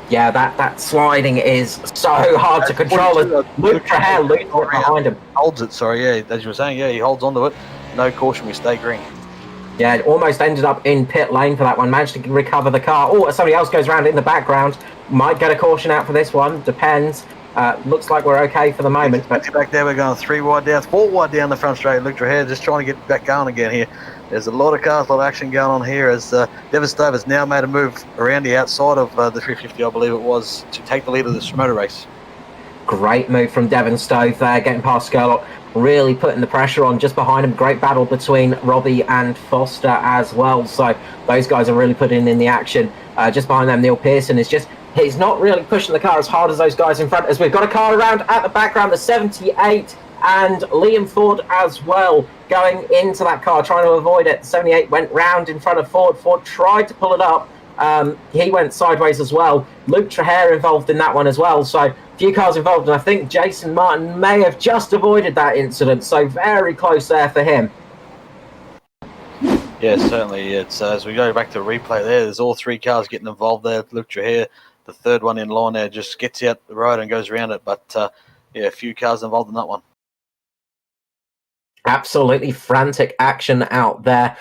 Yeah, that sliding is so hard to control. Luke Traher loses it behind him. Holds it, sorry, yeah, as you were saying, yeah, he holds onto it. No caution, we stay green. Yeah, it almost ended up in pit lane for that one. Managed to recover the car. Oh, somebody else goes around in the background. Might get a caution out for this one. Depends. Looks like we're okay for the moment. But back there, we're going 3 wide down, 4 wide down the front straight. Luke Traher just trying to get back going again here. There's a lot of cars, a lot of action going on here as Devon Stove has now made a move around the outside of the 350, I believe it was, to take the lead of this motor race. Great move from Devon Stove there, getting past Skurlock, really putting the pressure on just behind him. Great battle between Robbie and Foster as well. So those guys are really putting in the action. Just behind them, Neil Pearson he's not really pushing the car as hard as those guys in front, as we've got a car around at the background, the 78, and Liam Ford as well going into that car, trying to avoid it. The 78 went round in front of Ford. Ford tried to pull it up. He went sideways as well. Luke Traher involved in that one as well. So a few cars involved, and I think Jason Martin may have just avoided that incident. So very close there for him. Yeah, certainly. It's as we go back to replay there's all 3 cars getting involved there. Luke Traher, the 3rd one in line there, just gets out the road and goes around it. But yeah, a few cars involved in that one. Absolutely frantic action out there.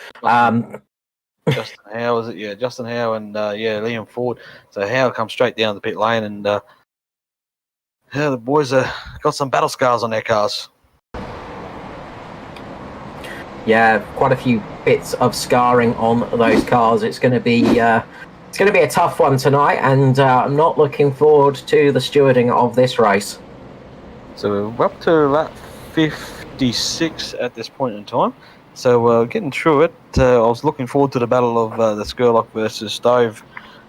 Justin Howe, was it? Yeah, Justin Howe and Liam Ford. So Howe comes straight down the pit lane, and the boys got some battle scars on their cars. Yeah, quite a few bits of scarring on those cars. It's going to be a tough one tonight, and I'm not looking forward to the stewarding of this race. So we're up to lap 56 at this point in time. So getting through it, I was looking forward to the battle of the Skurlock versus Stove.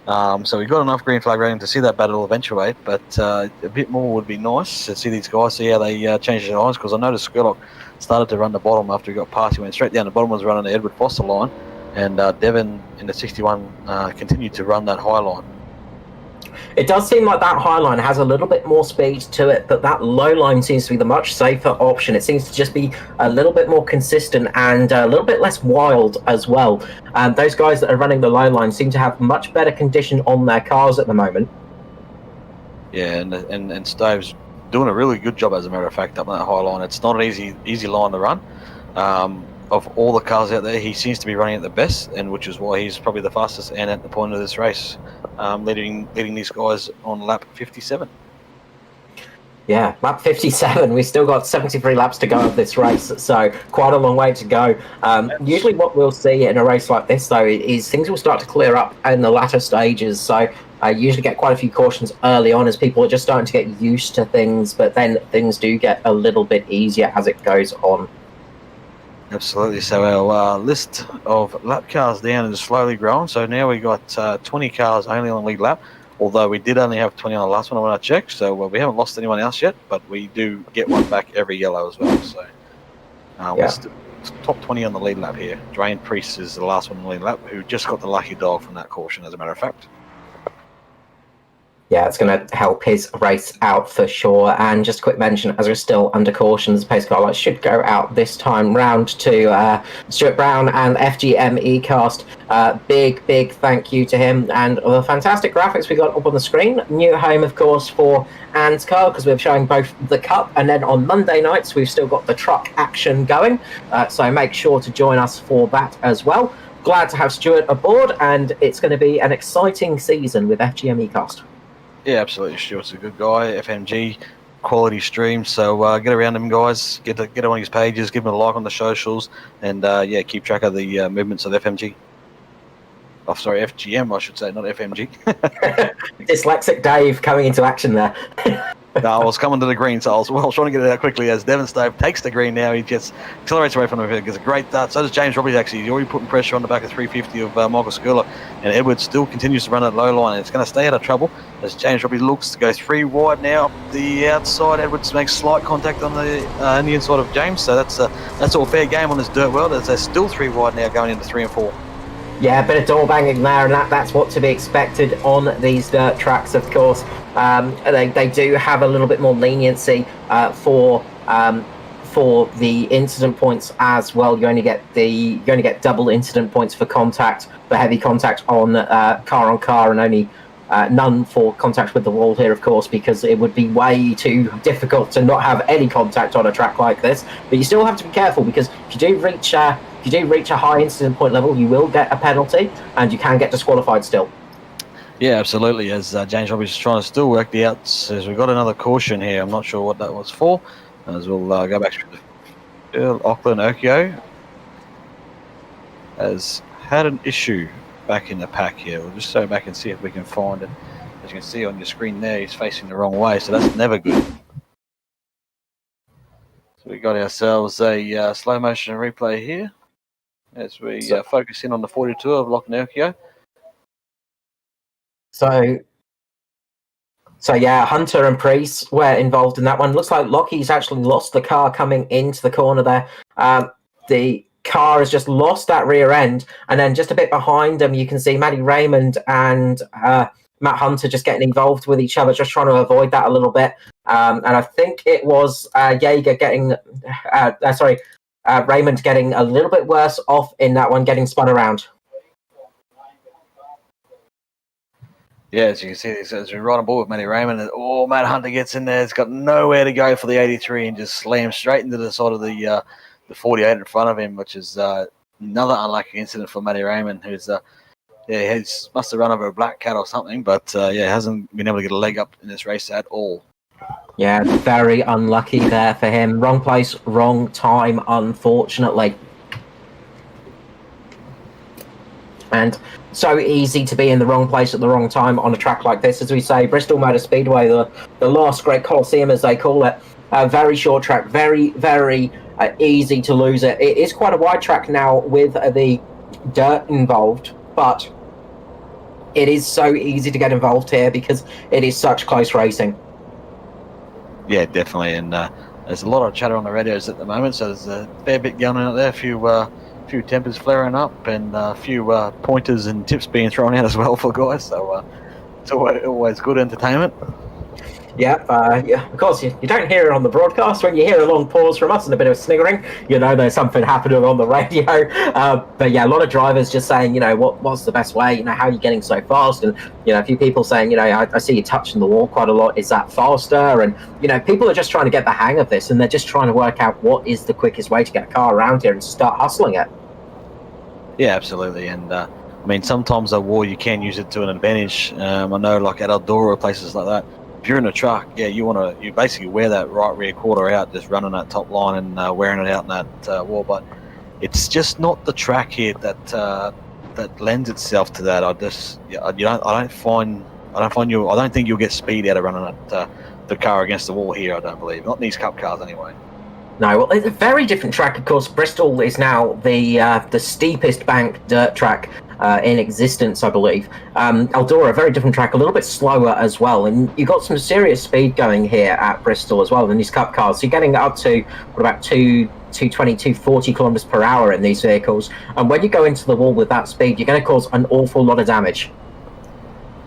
So we got enough green flag rating to see that battle eventuate, but a bit more would be nice to see these guys, see how they change their lines, because I noticed Skurlock started to run the bottom after he got past. He went straight down the bottom, was running the Edward Foster line, and Devon in the 61 continued to run that high line. It does seem like that high line has a little bit more speed to it, but that low line seems to be the much safer option. It seems to just be a little bit more consistent and a little bit less wild as well. Those guys that are running the low line seem to have much better condition on their cars at the moment. Yeah, and Stove's doing a really good job, as a matter of fact, up on that high line. It's not an easy line to run. Of all the cars out there, he seems to be running it the best, and which is why he's probably the fastest and at the point of this race, leading these guys on lap 57. Yeah, lap 57. We've still got 73 laps to go of this race, so quite a long way to go. Usually what we'll see in a race like this, though, is things will start to clear up in the latter stages. So I usually get quite a few cautions early on as people are just starting to get used to things, but then things do get a little bit easier as it goes on. Absolutely. So our list of lap cars down is slowly growing. So now we got 20 cars only on the lead lap, although we did only have 20 on the last one when I checked. So we haven't lost anyone else yet, but we do get one back every yellow as well. So we're still top 20 on the lead lap here. Dwayne Priest is the last one on the lead lap, who just got the lucky dog from that caution, as a matter of fact. Yeah, it's going to help his race out for sure. And just a quick mention, as we're still under cautions, the pace car light should go out this time round to Stuart Brown and FGM eCast. Big thank you to him, and the fantastic graphics we got up on the screen. New home, of course, for ANZCAR, because we're showing both the Cup, and then on Monday nights we've still got the truck action going. So make sure to join us for that as well. Glad to have Stuart aboard, and it's going to be an exciting season with FGM eCast. Yeah, absolutely. Stuart's a good guy. FMG, quality stream. So get around him, guys. Get on his pages. Give him a like on the socials, and keep track of the movements of FMG. Oh, sorry, FGM, I should say, not FMG. Dyslexic Dave coming into action there. No, I was coming to the green, so I was trying to get it out quickly as Devon Stove takes the green now. He just accelerates away from him. Gets a great start. So does James Robbie, actually. He's already putting pressure on the back of 350 of Michael Skula. And Edwards still continues to run that low line. It's going to stay out of trouble as James Robbie looks to go 3 wide now. Up the outside, Edwards makes slight contact on the inside of James. So that's all fair game on this dirt world. As they're still 3 wide now going into 3 and 4. Yeah, a bit of door banging there, and that's what to be expected on these dirt tracks, of course. They do have a little bit more leniency for the incident points as well. You only get double incident points for contact, for heavy contact on car, and only none for contact with the wall here, of course, because it would be way too difficult to not have any contact on a track like this. But you still have to be careful, because if you do reach a high incident point level, you will get a penalty, and you can get disqualified still. Yeah, absolutely. As James Robbie's trying to still work the outs, as we've got another caution here. I'm not sure what that was for. As we'll go back to the Auckland Okio has had an issue back in the pack here. We'll just go back and see if we can find it. As you can see on your screen there, he's facing the wrong way, so that's never good. So we got ourselves a slow motion replay here as we focus in on the 42 of Lochnerkio. So yeah, Hunter and Priest were involved in that one. Looks like Lockie's actually lost the car coming into the corner there. The car has just lost that rear end, and then just a bit behind them, you can see Maddie Raymond and Matt Hunter just getting involved with each other, just trying to avoid that a little bit. And I think it was Jaeger Raymond getting a little bit worse off in that one, getting spun around. Yeah, as you can see, as we're right on board with Matty Raymond, Matt Hunter gets in there. He's got nowhere to go for the 83 and just slams straight into the side of the 48 in front of him, which is another unlucky incident for Matty Raymond, who's he must have run over a black cat or something, but hasn't been able to get a leg up in this race at all. Yeah, very unlucky there for him. Wrong place, wrong time, unfortunately. And so easy to be in the wrong place at the wrong time on a track like this. As we say, Bristol Motor Speedway, the last great Coliseum, as they call it. Very short track, very easy to lose it. It is quite a wide track now with the dirt involved, but it is so easy to get involved here because it is such close racing. Yeah, definitely. And there's a lot of chatter on the radios at the moment, so there's a fair bit going on out there. A few tempers flaring up, and a few pointers and tips being thrown out as well for guys. So it's always good entertainment. Yeah, of course, you don't hear it on the broadcast. When you hear a long pause from us and a bit of sniggering, you know there's something happening on the radio. But yeah, a lot of drivers just saying, what's the best way? How are you getting so fast? And, a few people saying, I see you touching the wall quite a lot. Is that faster? And, people are just trying to get the hang of this, and they're just trying to work out what is the quickest way to get a car around here and start hustling it. Yeah, absolutely. And, sometimes a wall, you can use it to an advantage. I know, like at Eldora or places like that, if you're in a truck, you basically wear that right rear quarter out, just running that top line and wearing it out in that wall. But it's just not the track here that lends itself to that. I don't think you'll get speed out of running the car against the wall here. I don't believe, not in these Cup cars anyway. No, well, it's a very different track. Of course, Bristol is now the steepest bank dirt track in existence, I believe. Eldora, a very different track, a little bit slower as well. And you got some serious speed going here at Bristol as well in these Cup cars. So you're getting up to about 220, 240 kilometers per hour in these vehicles. And when you go into the wall with that speed, you're going to cause an awful lot of damage.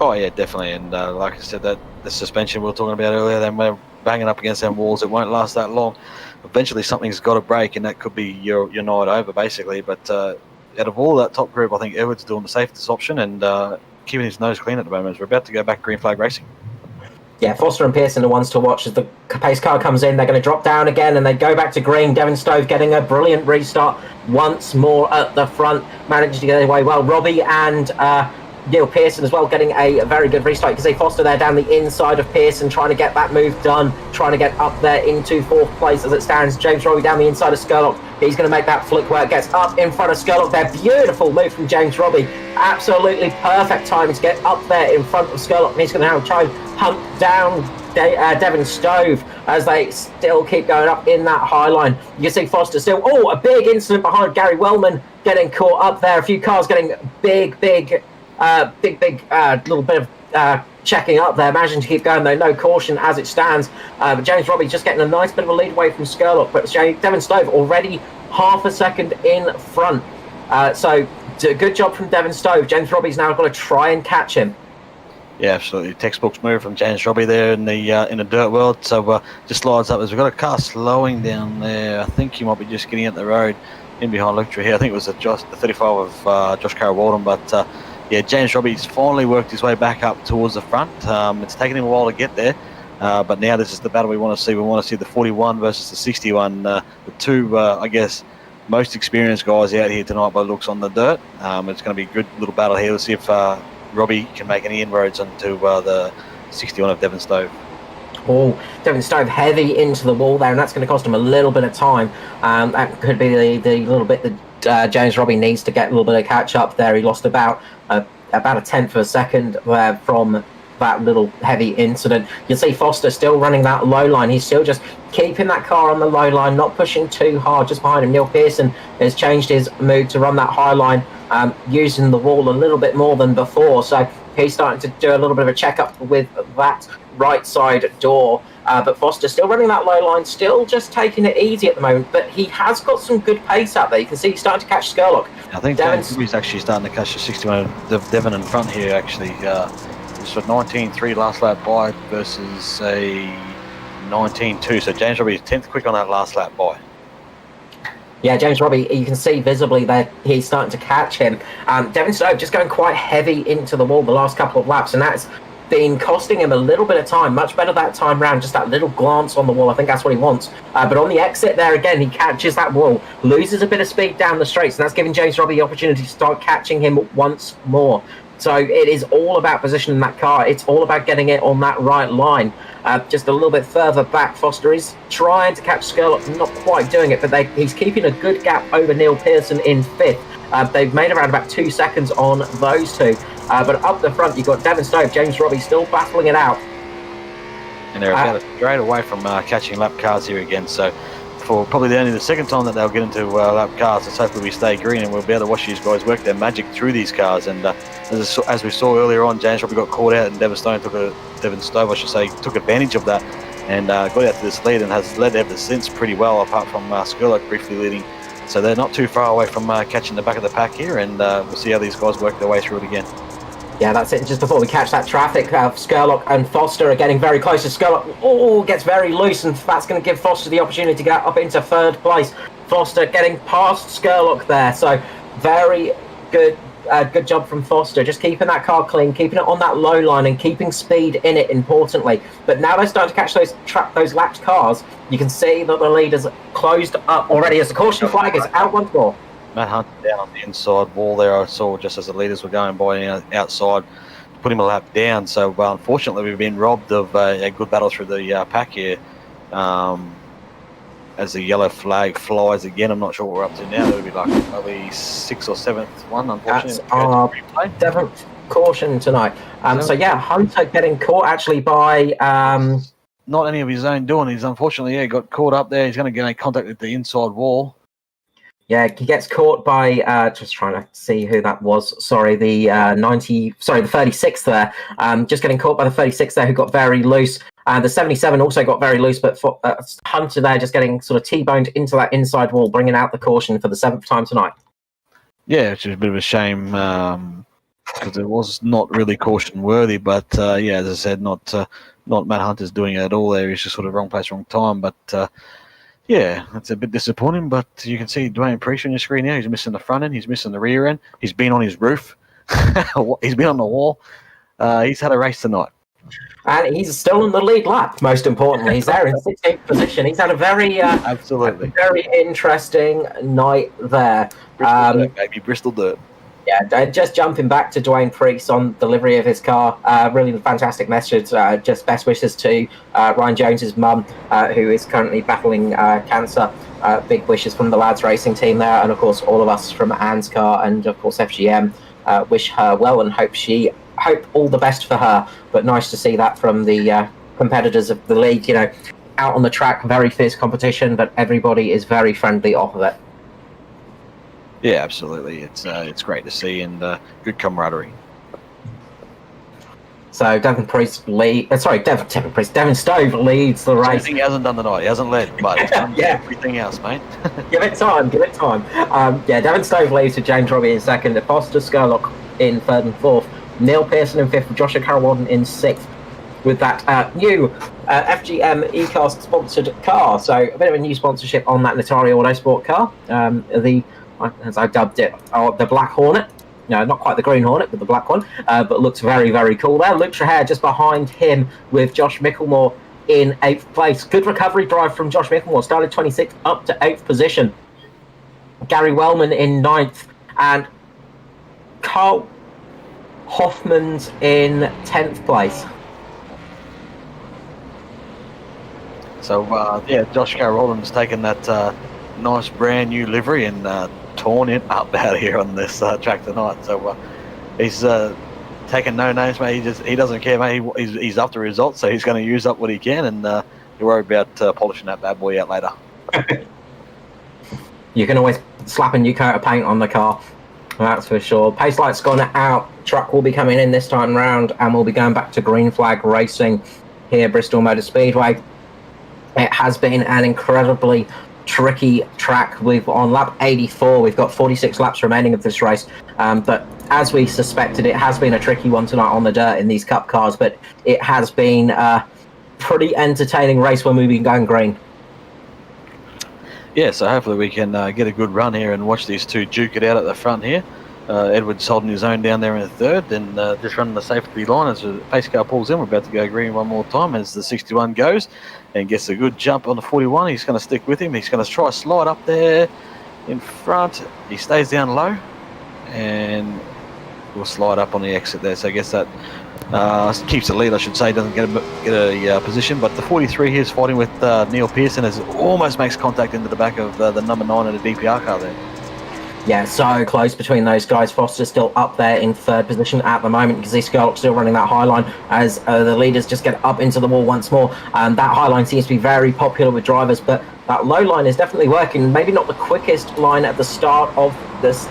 Oh yeah, definitely. And like I said, that the suspension we were talking about earlier, then we're banging up against them walls. It won't last that long. Eventually, something's got to break, and that could be your night over, basically. But out of all that top group, I think Edwards doing the safest option and keeping his nose clean at the moment. We're about to go back green flag racing. Yeah, Foster and Pearson are the ones to watch as the pace car comes in. They're going to drop down again and they go back to green. Devon Stove getting a brilliant restart once more at the front, managing to get away well. Robbie and Neil Pearson as well getting a very good restart. You can see Foster there down the inside of Pearson trying to get that move done, trying to get up there into fourth place as it stands. James Robbie down the inside of Skurlock. He's going to make that flick where it gets up in front of Skurlock there. Beautiful move from James Robbie. Absolutely perfect time to get up there in front of Skurlock. And he's going to now try and hunt down Devon Stove as they still keep going up in that high line. You can see Foster still. Oh, a big incident behind Gary Wellman getting caught up there. A few cars getting big little bit of checking up there, managing to keep going though, no caution as it stands. But James Robbie just getting a nice bit of a lead away from Skurlock, but Devon Stove already half a second in front. So good job from Devon Stove. James Robbie's now got to try and catch him. Yeah, absolutely. Textbooks move from James Robbie there in the dirt world. So just slides up as we've got a car slowing down there. I think he might be just getting at the road in behind Lecture here. I think it was the 35 of Josh Carroll Walden, but yeah, James Robbie's finally worked his way back up towards the front. It's taken him a while to get there, but now this is the battle we want to see. We want to see the 41 versus the 61. The two, I guess, most experienced guys out here tonight by looks on the dirt. It's going to be a good little battle here. Let's see if Robbie can make any inroads onto the 61 of Devon Stove. Oh, Devon Stove heavy into the wall there, and that's going to cost him a little bit of time. That could be the little bit that James Robbie needs to get a little bit of catch up there. He lost about a tenth of a second from that little heavy incident. You'll see Foster still running that low line. He's still just keeping that car on the low line, not pushing too hard. Just behind him, Neil Pearson has changed his mood to run that high line, using the wall a little bit more than before. So he's starting to do a little bit of a check-up with that right side door. But Foster still running that low line, still just taking it easy at the moment. But he has got some good pace out there. You can see he's starting to catch Skurlock. I think he's actually starting to catch the 61 of Devon in front here, actually. It's a 19.3 last lap by versus a 19.2. So James Robbie is 10th quick on that last lap by. Yeah, James Robbie, you can see visibly that he's starting to catch him. Devon Stove just going quite heavy into the wall the last couple of laps, and that's been costing him a little bit of time. Much better that time round, just that little glance on the wall. I think that's what he wants. But on the exit there again, he catches that wall, loses a bit of speed down the straights, and that's giving James Robbie the opportunity to start catching him once more. So it is all about positioning that car. It's all about getting it on that right line. Just a little bit further back, Foster is trying to catch Skurlock, not quite doing it, but he's keeping a good gap over Neil Pearson in fifth. They've made around about 2 seconds on those two. But up the front, you've got Devon Stove, James Robbie still battling it out. And they're about straight away from catching lap cars here again. So for probably only the second time that they'll get into lap cars, let's hopefully we stay green and we'll be able to watch these guys work their magic through these cars. And as we saw earlier on, James Robbie got caught out and Devon Stove took advantage of that and got out to this lead and has led ever since pretty well, apart from Skurlock briefly leading. So they're not too far away from catching the back of the pack here, and we'll see how these guys work their way through it again. Yeah, that's it. Just before we catch that traffic, Skurlock and Foster are getting very close. Skurlock gets very loose, and that's going to give Foster the opportunity to get up into third place. Foster getting past Skurlock there, so very good job from Foster, just keeping that car clean, keeping it on that low line and keeping speed in it, importantly. But now they're starting to catch those lapped cars. You can see that the lead has closed up already as the caution flag is out once more. Matt Hunt down on the inside wall there, I saw just as the leaders were going by outside, put him a lap down. So unfortunately we've been robbed of a good battle through the pack here. As the yellow flag flies again, I'm not sure what we're up to now. It'll be like probably 6th or 7th one, unfortunately. That's our 7th caution tonight. So yeah, Hunter getting caught actually by... not any of his own doing. He's unfortunately got caught up there. He's going to get in contact with the inside wall. Yeah, he gets caught by just trying to see who that was. Sorry, the 36th there. Just getting caught by the 36th there, who got very loose. The 77 also got very loose, but Hunter there just getting sort of T-boned into that inside wall, bringing out the caution for the 7th time tonight. Yeah, which is a bit of a shame. because it was not really caution worthy. But as I said, not Matt Hunter's doing it at all there. He's just sort of wrong place, wrong time. But it's a bit disappointing. But you can see Dwayne Priest on your screen now. He's missing the front end. He's missing the rear end. He's been on his roof. He's been on the wall. He's had a race tonight. And he's still in the lead lap, most importantly. He's there in 16th position. He's had a very very interesting night there. Bristol Dirt, baby. Bristol Dirt. Yeah, just jumping back to Dwayne Priest on delivery of his car. Really fantastic message. Just best wishes to Ryan Jones's mum, who is currently battling cancer. Big wishes from the lads racing team there, and of course all of us from ANZCAR and of course FGM. Wish her well and hope all the best for her. But nice to see that from the competitors of the league. Out on the track, very fierce competition, but everybody is very friendly off of it. Yeah, absolutely. It's great to see and good camaraderie. So Devon Stove leads the race. He hasn't done the night. He hasn't led, but he's done everything else, mate. Give it time. Devon Stove leads with James Robbie in second, Foster Skurlock in third and fourth, Neil Pearson in fifth, Joshua Carroll-Walden in sixth, with that new FGM eCast sponsored car. So a bit of a new sponsorship on that Natari Autosport car. As I dubbed it, the Black Hornet. No, not quite the Green Hornet, but the black one. But looks very, very cool there. Luke Traher just behind him with Josh Micklemore in 8th place. Good recovery drive from Josh Micklemore. Started 26th up to 8th position. Gary Wellman in 9th. And Carl Hoffman's in 10th place. So, Josh Carroll-Walden's taken that nice brand new livery and torn it up out here on this track tonight. So he's taking no names, mate. He doesn't care, mate. He's after results, so he's going to use up what he can, and he'll worry about polishing that bad boy out later. You can always slap a new coat of paint on the car, that's for sure. Pace light's gone out. Truck will be coming in this time round, and we'll be going back to green flag racing here, Bristol Motor Speedway. It has been an incredibly tricky track. On lap 84, we've got 46 laps remaining of this race, but as we suspected, it has been a tricky one tonight on the dirt in these cup cars, but it has been a pretty entertaining race when we've been going green. Yeah, so hopefully we can get a good run here and watch these two duke it out at the front here. Edwards holding his own down there in the third, and just running the safety line as the pace car pulls in. We're about to go green one more time as the 61 goes and gets a good jump on the 41. He's going to stick with him. He's going to try slide up there in front. He stays down low and will slide up on the exit there. So I guess that keeps the lead, I should say. Doesn't get a position, but the 43 here is fighting with Neil Pearson as it almost makes contact into the back of the number 9 of the DPR car there. Yeah, so close between those guys. Foster's still up there in third position at the moment because Skurlock's still running that high line as the leaders just get up into the wall once more. That high line seems to be very popular with drivers, but that low line is definitely working. Maybe not the quickest line at the start of this,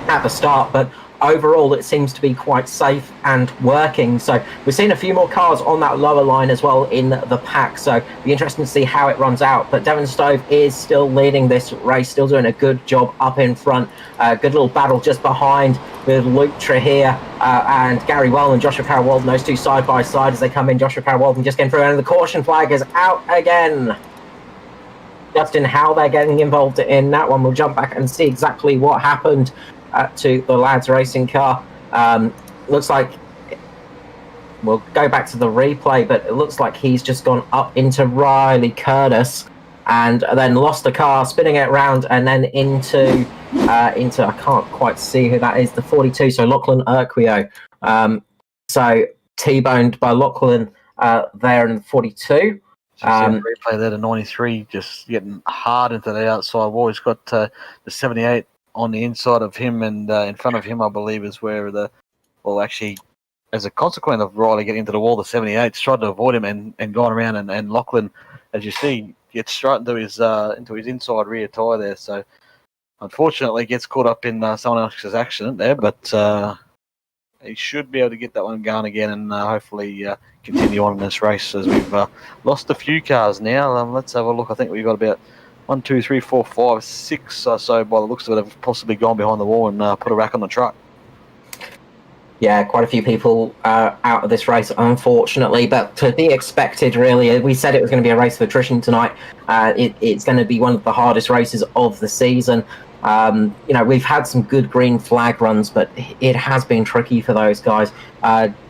but overall it seems to be quite safe and working. So we're seeing a few more cars on that lower line as well in the pack, so it'll be interesting to see how it runs out. But Devon Stove is still leading this race, still doing a good job up in front. Good little battle just behind with Luke Traher and Gary Wellman, Joshua Carroll-Walden, those two side by side as they come in. Joshua Carroll-Walden just getting through, and the caution flag is out again. Just in how they're getting involved in that one, we'll jump back and see exactly what happened to the lads racing car. Looks like we'll go back to the replay, but it looks like he's just gone up into Riley Curtis and then lost the car, spinning it around and then into I can't quite see who that is, the 42, so Lachlan Urquio. So T-boned by Lachlan there in the 42. Replay there to 93, just getting hard into the outside wall. He's got the 78 on the inside of him, and in front of him, I believe, is where actually, as a consequence of Riley getting into the wall, the 78's tried to avoid him and gone around, and Lachlan, as you see, gets straight into his inside rear tyre there. So, unfortunately, gets caught up in someone else's accident there, but he should be able to get that one going again and hopefully continue on in this race, as we've lost a few cars now. Let's have a look. I think we've got about 1, 2, 3, 4, 5, 6 or so by the looks of it have possibly gone behind the wall and put a rack on the truck. Yeah, quite a few people out of this race, unfortunately, but to be expected, really. We said it was going to be a race of attrition tonight. It's going to be one of the hardest races of the season. We've had some good green flag runs, but it has been tricky for those guys.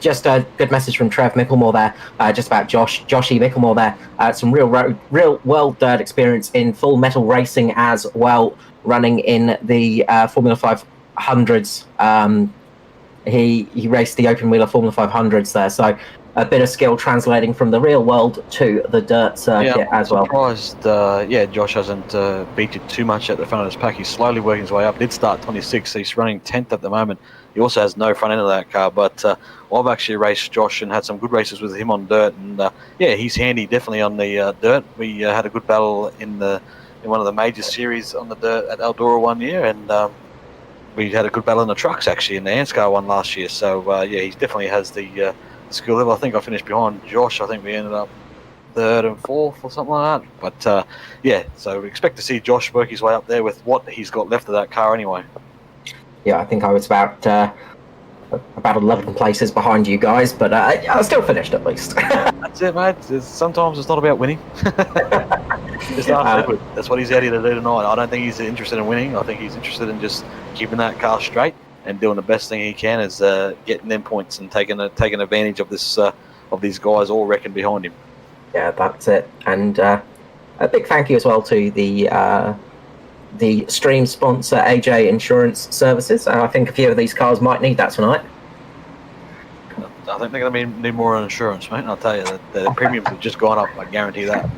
Just a good message from Trev Micklemore there, just about Joshy Micklemore there. Some real world dirt experience in full metal racing as well, running in the Formula 500s. He raced the open wheeler Formula 500s there, so a bit of skill translating from the real world to the dirt circuit as well. Surprised, Josh hasn't beat you too much at the front of his pack. He's slowly working his way up. Did start 26th, he's running 10th at the moment. He also has no front end of that car, but I've actually raced Josh and had some good races with him on dirt, and he's handy definitely on the dirt. We had a good battle in one of the major series on the dirt at Eldora one year, and we had a good battle in the trucks actually in the ANZCAR one last year. So he definitely has the skill level. I think I finished behind Josh. I think we ended up 3rd and 4th or something like that. But so we expect to see Josh work his way up there with what he's got left of that car anyway. Yeah, I think I was about 11 places behind you guys, but I still finished at least. That's it, mate. Sometimes it's not about winning. That's what he's out here to do tonight. I don't think he's interested in winning. I think he's interested in just keeping that car straight and doing the best thing he can, is getting them points and taking advantage of this of these guys all wrecking behind him. Yeah, that's it. And a big thank you as well to the stream sponsor AJ Insurance Services. I think a few of these cars might need that tonight. I think they're going to need more on insurance, mate. I'll tell you that the premiums have just gone up. I guarantee that.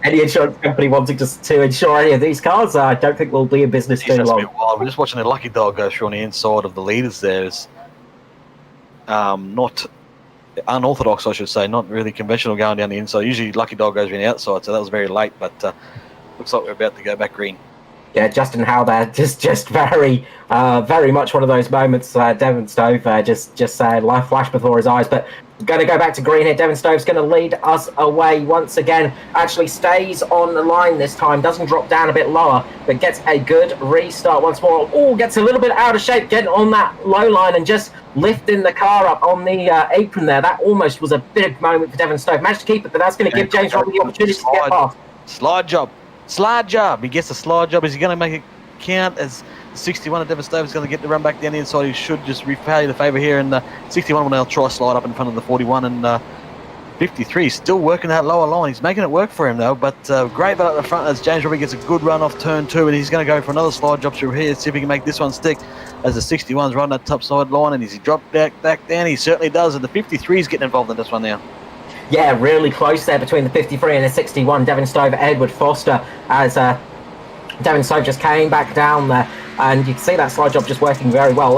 Any insurance company wanting to insure any of these cars, I don't think we'll be in business too long. We're just watching the lucky dog go through on the inside of the leaders there. Is not unorthodox, I should say, not really conventional going down the inside. Usually lucky dog goes around the outside, so that was very late, but looks like we're about to go back green. Yeah, Justin Howe there, just very much one of those moments. Devon Stove just saying life flashed before his eyes, but going to go back to green here. Devon Stove's going to lead us away once again. Actually stays on the line this time, doesn't drop down a bit lower, but gets a good restart once more. Oh, gets a little bit out of shape, getting on that low line and just lifting the car up on the apron there. That almost was a big moment for Devon Stove. Managed to keep it, but that's going to give James Robbie the opportunity to get past. Slide job. He gets a slide job. Is he going to make it count as 61 of Devon Stove is going to get the run back down the inside? He should just repay the favour here, and 61 will now try slide up in front of the 41, and 53 still working that lower line. He's making it work for him though, but great battle at the front as James Robbie gets a good run off turn 2, and he's going to go for another slide job through here, see if he can make this one stick as the 61's running that top side line, and as he dropped back down, he certainly does, and the 53's getting involved in this one now. Yeah, really close there between the 53 and the 61. Devon Stove, Edward Foster, as Devon Stove just came back down there, and you can see that slide job just working very well.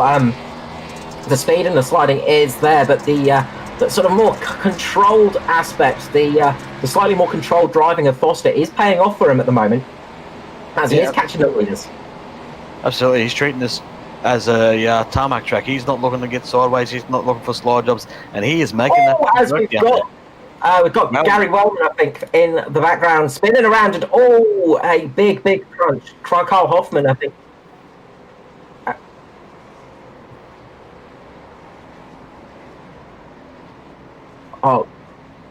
The speed and the sliding is there, but the sort of more controlled aspect, the slightly more controlled driving of Foster is paying off for him at the moment, as he is catching up leaders. Absolutely, he's treating this as a tarmac track. He's not looking to get sideways, he's not looking for slide jobs, and he is making that as work we've got Gary Wellman, I think, in the background, spinning around, and a big crunch. Carl Hoffman, I think. A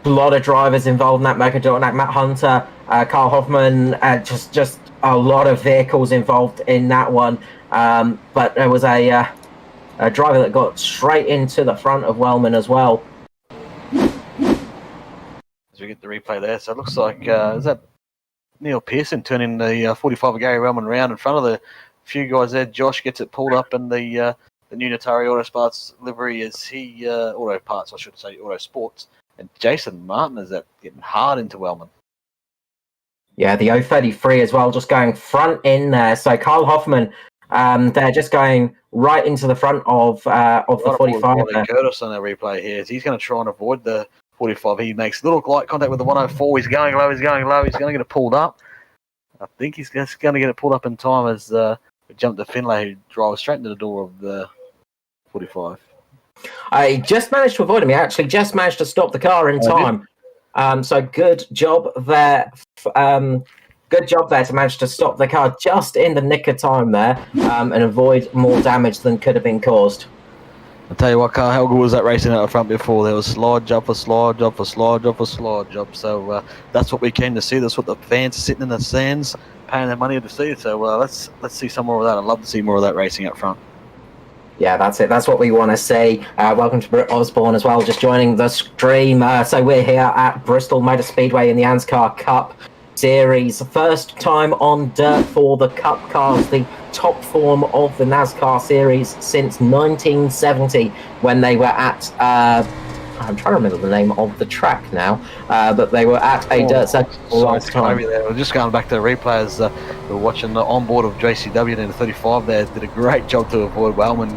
lot of drivers involved in that Macadornac. Matt Hunter, Carl Hoffman, just a lot of vehicles involved in that one. But there was a driver that got straight into the front of Wellman as well. We get the replay there, so it looks like is that Neil Pearson turning the 45 of Gary Wellman around in front of the few guys there. Josh gets it pulled up in the new Natari Auto Sports livery as he Auto Sports, and Jason Martin is that getting hard into Wellman. Yeah, the 033 as well, just going front in there. So Carl Hoffman, they're just going right into the front of the 45. Curtis on the replay here, he's going to try and avoid the 45. He makes little light contact with the 104. He's going low. He's going to get it pulled up. I think he's just going to get it pulled up in time as we jump to Finlay, who drives straight into the door of the 45. I just managed to avoid him. He actually just managed to stop the car in time. So good job there good job there to manage to stop the car just in the nick of time there, and avoid more damage than could have been caused. I'll tell you what, Carl, how good was that racing out the front before? There was slide job for slide job for slide job for slide job. So that's what we came to see. That's what the fans are sitting in the stands paying their money to see. So let's see some more of that. I'd love to see more of that racing up front. Yeah, that's it. That's what we want to see. Welcome to Britt Osborne as well, just joining the stream. So we're here at Bristol Motor Speedway in the ANZCAR Cup Series. First time on dirt for the Cup cars, the top form of the NASCAR Series since 1970, when they were at, I'm trying to remember the name of the track now, but they were at a dirt circuit last time. We're just going back to the replays. We're watching the onboard of JCW in the 35 there. Did a great job to avoid Wellman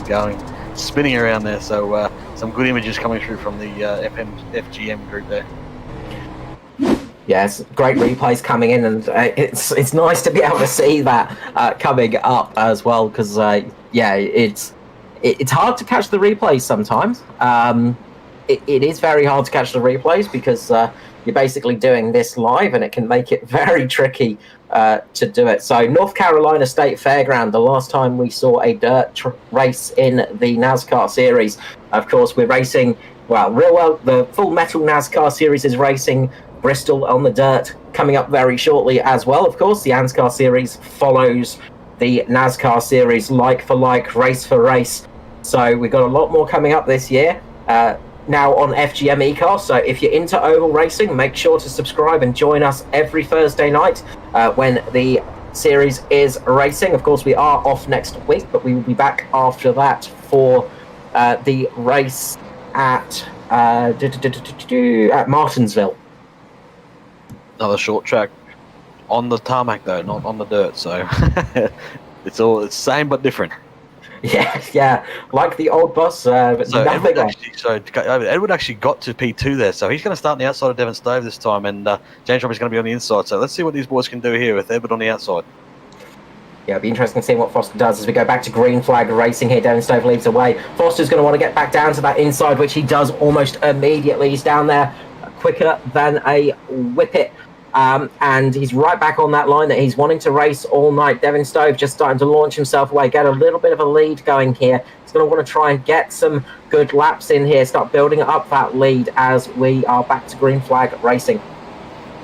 spinning around there. So some good images coming through from the FGM group there. Yes, great replays coming in, and it's nice to be able to see that coming up as well, because it's hard to catch the replays sometimes. It is very hard to catch the replays because you're basically doing this live, and it can make it very tricky to do it. So North Carolina State Fairground, the last time we saw a dirt race in the NASCAR Series. Of course, we're racing, the Full Metal NASCAR Series is racing Bristol on the dirt coming up very shortly as well. Of course, the ANZCAR Series follows the NASCAR Series like for like, race for race. So we've got a lot more coming up this year. Now on FGM eCar, so if you're into oval racing, make sure to subscribe and join us every Thursday night when the series is racing. Of course, we are off next week, but we will be back after that for the race at Martinsville. Another short track on the tarmac though, not on the dirt. So it's the same but different. Yeah, like the old bus, but so nothing Edward actually got to P2 there, so he's going to start on the outside of Devon Stove this time, and James Robbie's going to be on the inside. So let's see what these boys can do here with Edward on the outside. Yeah, it'll be interesting to see what Foster does as we go back to green flag racing here. Devon Stove leads away. Foster's going to want to get back down to that inside, which he does almost immediately. He's down there quicker than a whippet. And he's right back on that line that he's wanting to race all night. Devon Stove just starting to launch himself away, get a little bit of a lead going here. He's going to want to try and get some good laps in here, start building up that lead as we are back to green flag racing.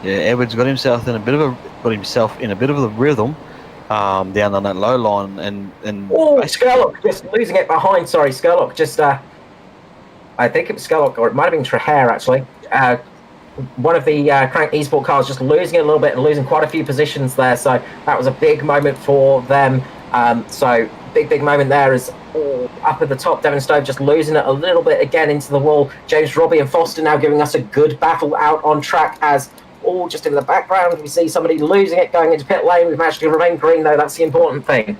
Yeah, Edwards got himself in a bit of a rhythm down on that low line, and Skerlock just losing it behind. Sorry, Skerlock just I think it was Skerlock, or it might have been Traher actually. One of the Crank Esport cars just losing it a little bit and losing quite a few positions there. So that was a big moment for them. So big moment there is up at the top. Devon Stove just losing it a little bit again into the wall. James Robbie and Foster now giving us a good battle out on track, as just in the background we see somebody losing it going into pit lane. We've managed to remain green though. That's the important thing.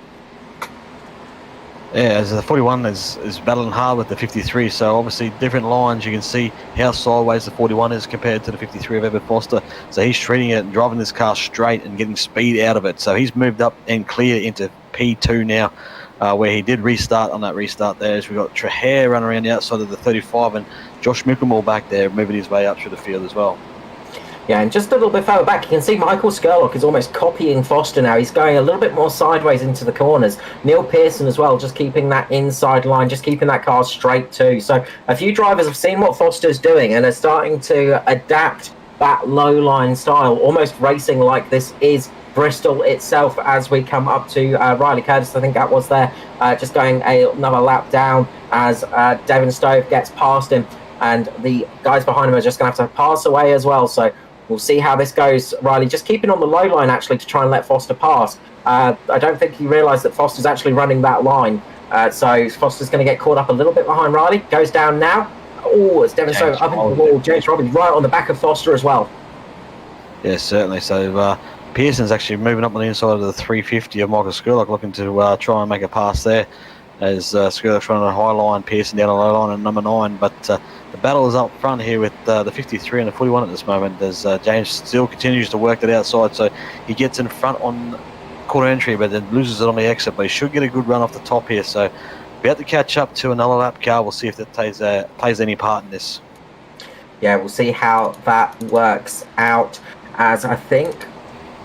Yeah, as the 41 is battling hard with the 53, so obviously different lines. You can see how sideways the 41 is compared to the 53 of Edward Foster. So he's treating it and driving this car straight and getting speed out of it. So he's moved up and clear into P2 now, where he did restart on that restart there. As we've got Traher running around the outside of the 35 and Josh Mickelmore back there moving his way up through the field as well. Yeah, and just a little bit further back, you can see Michael Skerlock is almost copying Foster now. He's going a little bit more sideways into the corners. Neil Pearson as well, just keeping that inside line, just keeping that car straight too. So a few drivers have seen what Foster's doing and are starting to adapt that low line style, almost racing like this is Bristol itself, as we come up to Riley Curtis. I think that was there, just going another lap down as Devon Stove gets past him, and the guys behind him are just going to have to pass away as well. So we'll see how this goes. Riley just keeping on the low line actually to try and let Foster pass. I don't think he realised that Foster's actually running that line. So Foster's going to get caught up a little bit behind Riley. Goes down now. It's Devon Stove up into the wall. James Robbie right on the back of Foster as well. Yeah, certainly. So Pearson's actually moving up on the inside of the 350 of Michael Skerlock, looking to try and make a pass there. As Skerlock's running a high line, Pearson down a low line at number 9. But the battle is up front here with the 53 and the 41 at this moment, as James still continues to work it outside. So he gets in front on quarter entry, but then loses it on the exit. But he should get a good run off the top here. So we have to catch up to another lap car. We'll see if that plays any part in this. Yeah, we'll see how that works out, as I think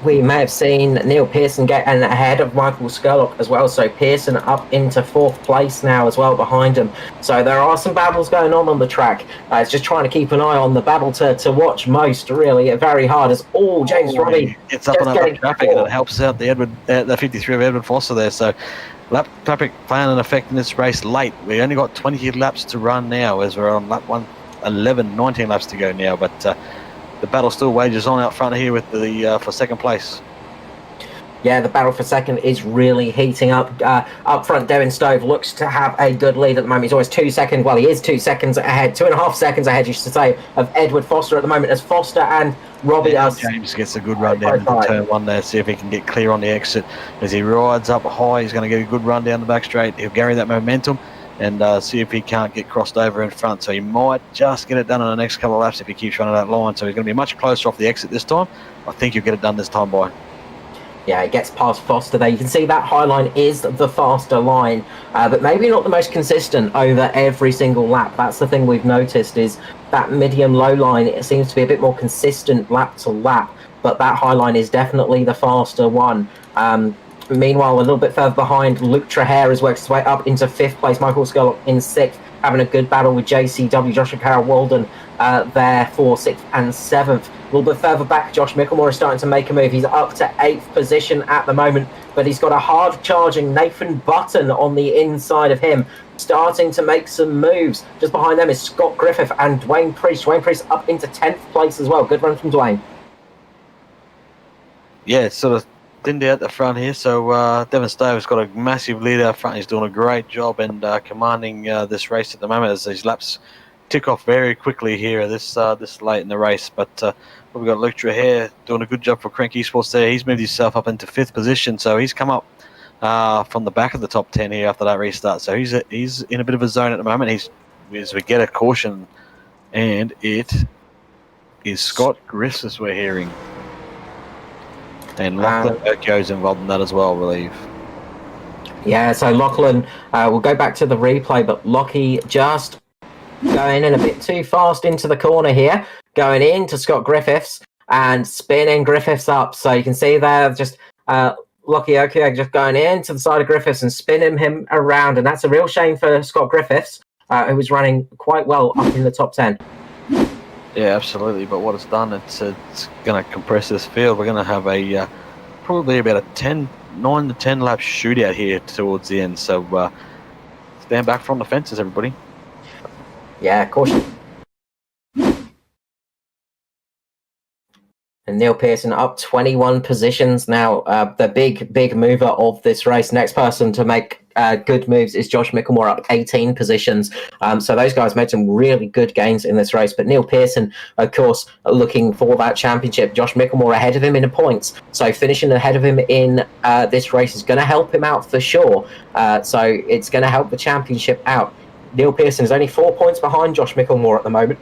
we may have seen Neil Pearson get ahead of Michael Skurlock as well. So Pearson up into 4th place now as well behind him. So there are some battles going on the track. It's just trying to keep an eye on the battle to watch most, really. Very hard as James Robbie. It's up and up the traffic, and it helps out the 53 of Edward Foster there. So lap traffic playing an effect in this race late. We only got 20 laps to run now as we're on lap 111, 19 laps to go now. But the battle still wages on out front here with the for second place. Yeah, the battle for second is really heating up. Up front, Devin Stove looks to have a good lead at the moment. He's always 2 seconds. Well, he is 2 seconds ahead, 2.5 seconds ahead, you should say, of Edward Foster at the moment, as Foster and Robbie James gets a good run down into turn 1 there, see if he can get clear on the exit. As he rides up high, he's going to get a good run down the back straight. He'll carry that momentum and see if he can't get crossed over in front. So he might just get it done in the next couple of laps if he keeps running that line. So he's going to be much closer off the exit this time. I think he'll get it done this time by. Yeah, it gets past Foster there. You can see that high line is the faster line, but maybe not the most consistent over every single lap. That's the thing we've noticed, is that medium-low line, it seems to be a bit more consistent lap to lap, but that high line is definitely the faster one. Meanwhile, a little bit further behind, Luke Trahere has worked his way up into 5th place. Michael Skurlock in 6th, having a good battle with JCW, Joshua Carroll Walden, there for 6th and 7th. A little bit further back, Josh Micklemore is starting to make a move. He's up to 8th position at the moment, but he's got a hard-charging Nathan Button on the inside of him, starting to make some moves. Just behind them is Scott Griffith and Dwayne Priest. Dwayne Priest up into 10th place as well. Good run from Dwayne. Yeah, it's sort of thinned out the front here, so Devin Stove's got a massive lead out front. He's doing a great job and commanding this race at the moment as these laps tick off very quickly here this late in the race. But we've got Luke Trahere doing a good job for Crank Esports there. He's moved himself up into 5th position, so he's come up from the back of the top 10 here after that restart. So he's in a bit of a zone at the moment. As we get a caution, and it is Scott Griffiths we're hearing. And Lachlan Urquio's involved in that as well, I believe. Yeah, so Lachlan, we'll go back to the replay, but Lockie just going in a bit too fast into the corner here, going into Scott Griffiths and spinning Griffiths up. So you can see there just Lockie Urquio just going into the side of Griffiths and spinning him around. And that's a real shame for Scott Griffiths, who was running quite well up in the top 10. Yeah, absolutely. But what it's done, it's going to compress this field. We're going to have a probably about a 9 to 10 lap shootout here towards the end. So stand back from the fences, everybody. Yeah, caution. And Neil Pearson up 21 positions now. The big mover of this race. Next person to make good moves is Josh Micklemore, up 18 positions. So those guys made some really good gains in this race. But Neil Pearson, of course, looking for that championship. Josh Micklemore ahead of him in points. So finishing ahead of him in this race is going to help him out for sure. So it's going to help the championship out. Neil Pearson is only 4 points behind Josh Micklemore at the moment.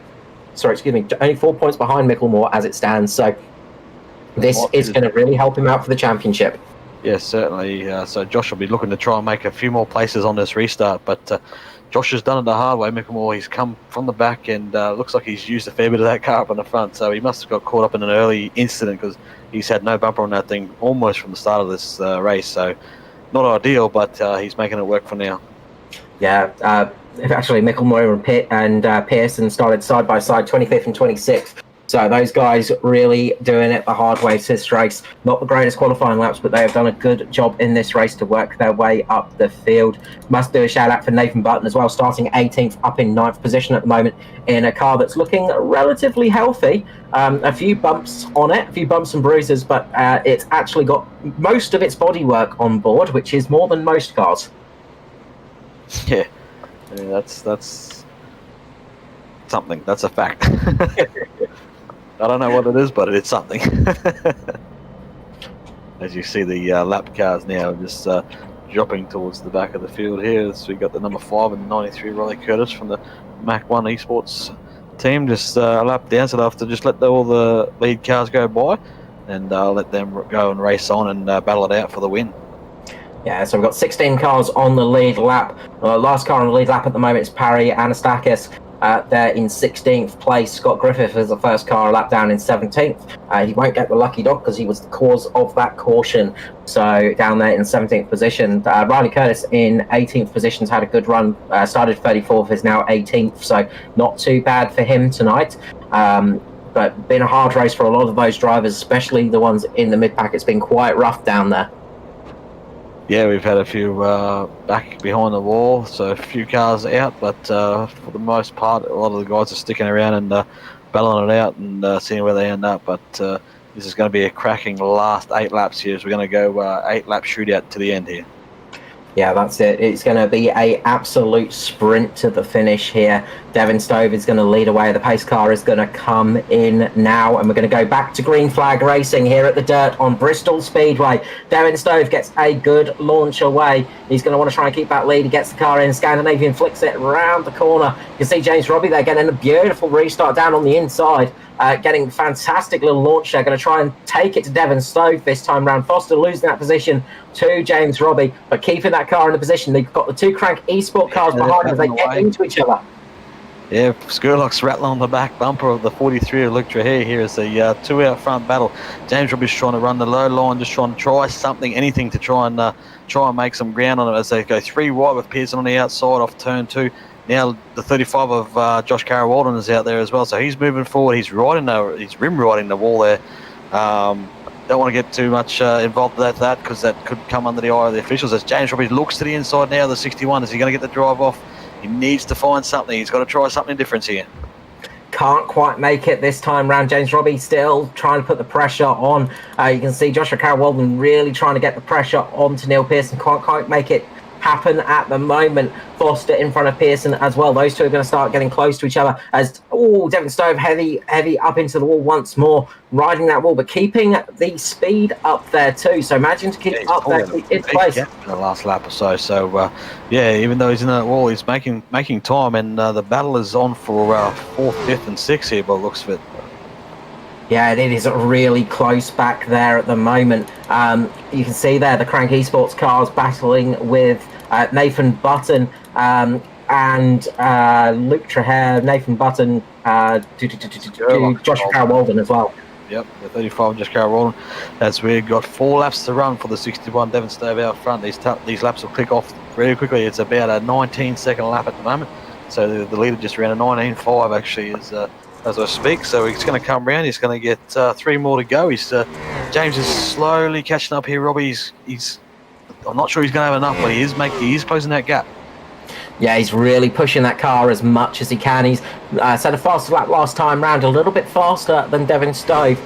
Sorry, excuse me, only 4 points behind Micklemore as it stands. So this is going to really help him out for the championship. Yes, certainly. So Josh will be looking to try and make a few more places on this restart, but Josh has done it the hard way. Micklemore, he's come from the back and looks like he's used a fair bit of that car up on the front, so he must have got caught up in an early incident because he's had no bumper on that thing almost from the start of this race. So not ideal, but he's making it work for now. Yeah, actually Micklemore and Pearson started side by side, 25th and 26th. So those guys really doing it the hard way this race. Not the greatest qualifying laps, but they have done a good job in this race to work their way up the field. Must do a shout out for Nathan Button as well, starting 18th, up in 9th position at the moment in a car that's looking relatively healthy. A few bumps on it, a few bumps and bruises, but it's actually got most of its bodywork on board, which is more than most cars. Yeah, that's something. That's a fact. I don't know what it is, but it's something. As you see the lap cars now just dropping towards the back of the field here. So we got the number 5 and 93 Riley Curtis from the Mac 1 Esports team just a lap down. So they'll have to just let all the lead cars go by and let them go and race on and battle it out for the win. Yeah, so we've got 16 cars on the lead lap. Last car on the lead lap at the moment is Parry Anastakis. there in 16th place. Scott Griffith is the first car a lap down in 17th. He won't get the lucky dog because he was the cause of that caution. So down there in 17th position. Riley Curtis in 18th position's had a good run. Started 34th, is now 18th. So not too bad for him tonight. But been a hard race for a lot of those drivers, especially the ones in the mid-pack. It's been quite rough down there. Yeah, we've had a few back behind the wall, so a few cars out, but for the most part, a lot of the guys are sticking around and battling it out and seeing where they end up. But this is going to be a cracking last 8 laps here, so we're going to go 8-lap shootout to the end here. Yeah, that's it. It's going to be a absolute sprint to the finish here. Devin Stove is going to lead away. The pace car is going to come in now, and we're going to go back to green flag racing here at the Dirt on Bristol Speedway. Devin Stove gets a good launch away. He's going to want to try and keep that lead. He gets the car in. Scandinavian flicks it round the corner. You can see James Robbie there getting a beautiful restart down on the inside. Getting fantastic little launch there. Going to try and take it to Devin Stove this time round. Foster losing that position to James Robbie, but keeping that car in the position. They've got the 2 Crank Esport cars behind as they get into each other. Yeah, Skurlock's rattling on the back bumper of the 43 of Luke Trahere here as a 2 out front battle. James Robbie's trying to run the low line, just trying to try something, anything to try and make some ground on it as they go 3 wide with Pearson on the outside off turn 2. Now the 35 of Josh Carroll-Walden is out there as well, so he's moving forward. He's rim riding the wall there. Don't want to get too much involved with that because that could come under the eye of the officials. As James Robbie looks to the inside now, the 61, is he going to get the drive off? He needs to find something. He's got to try something different here. Can't quite make it this time round. James Robbie still trying to put the pressure on. You can see Joshua Carroll-Walden really trying to get the pressure onto Neil Pearson. Can't quite make it happen at the moment. Foster in front of Pearson as well. Those two are going to start getting close to each other as Devin Stove heavy up into the wall once more, riding that wall, but keeping the speed up there too. So imagine to keep up there in place. In the last lap or so. So yeah, even though he's in that wall, he's making time, and the battle is on for 4th, 5th, and 6th here by the looks of it. Yeah, it is really close back there at the moment. You can see there the Crank Esports cars battling with Nathan Button and Luke Trahere, Nathan Button, Joshua Carroll-Walden as well. Yep, the 35 Josh Carroll-Walden. As we've got 4 laps to run for the 61 Devin Stove out front. These laps will click off very quickly. It's about a 19-second lap at the moment. So the leader just ran a 19.5 actually as I speak. So he's going to come round. He's going to get 3 more to go. James is slowly catching up here. Robbie, I'm not sure he's going to have enough, but he is closing that gap. Yeah, he's really pushing that car as much as he can. He's set a faster lap last time round, a little bit faster than Devin Stove.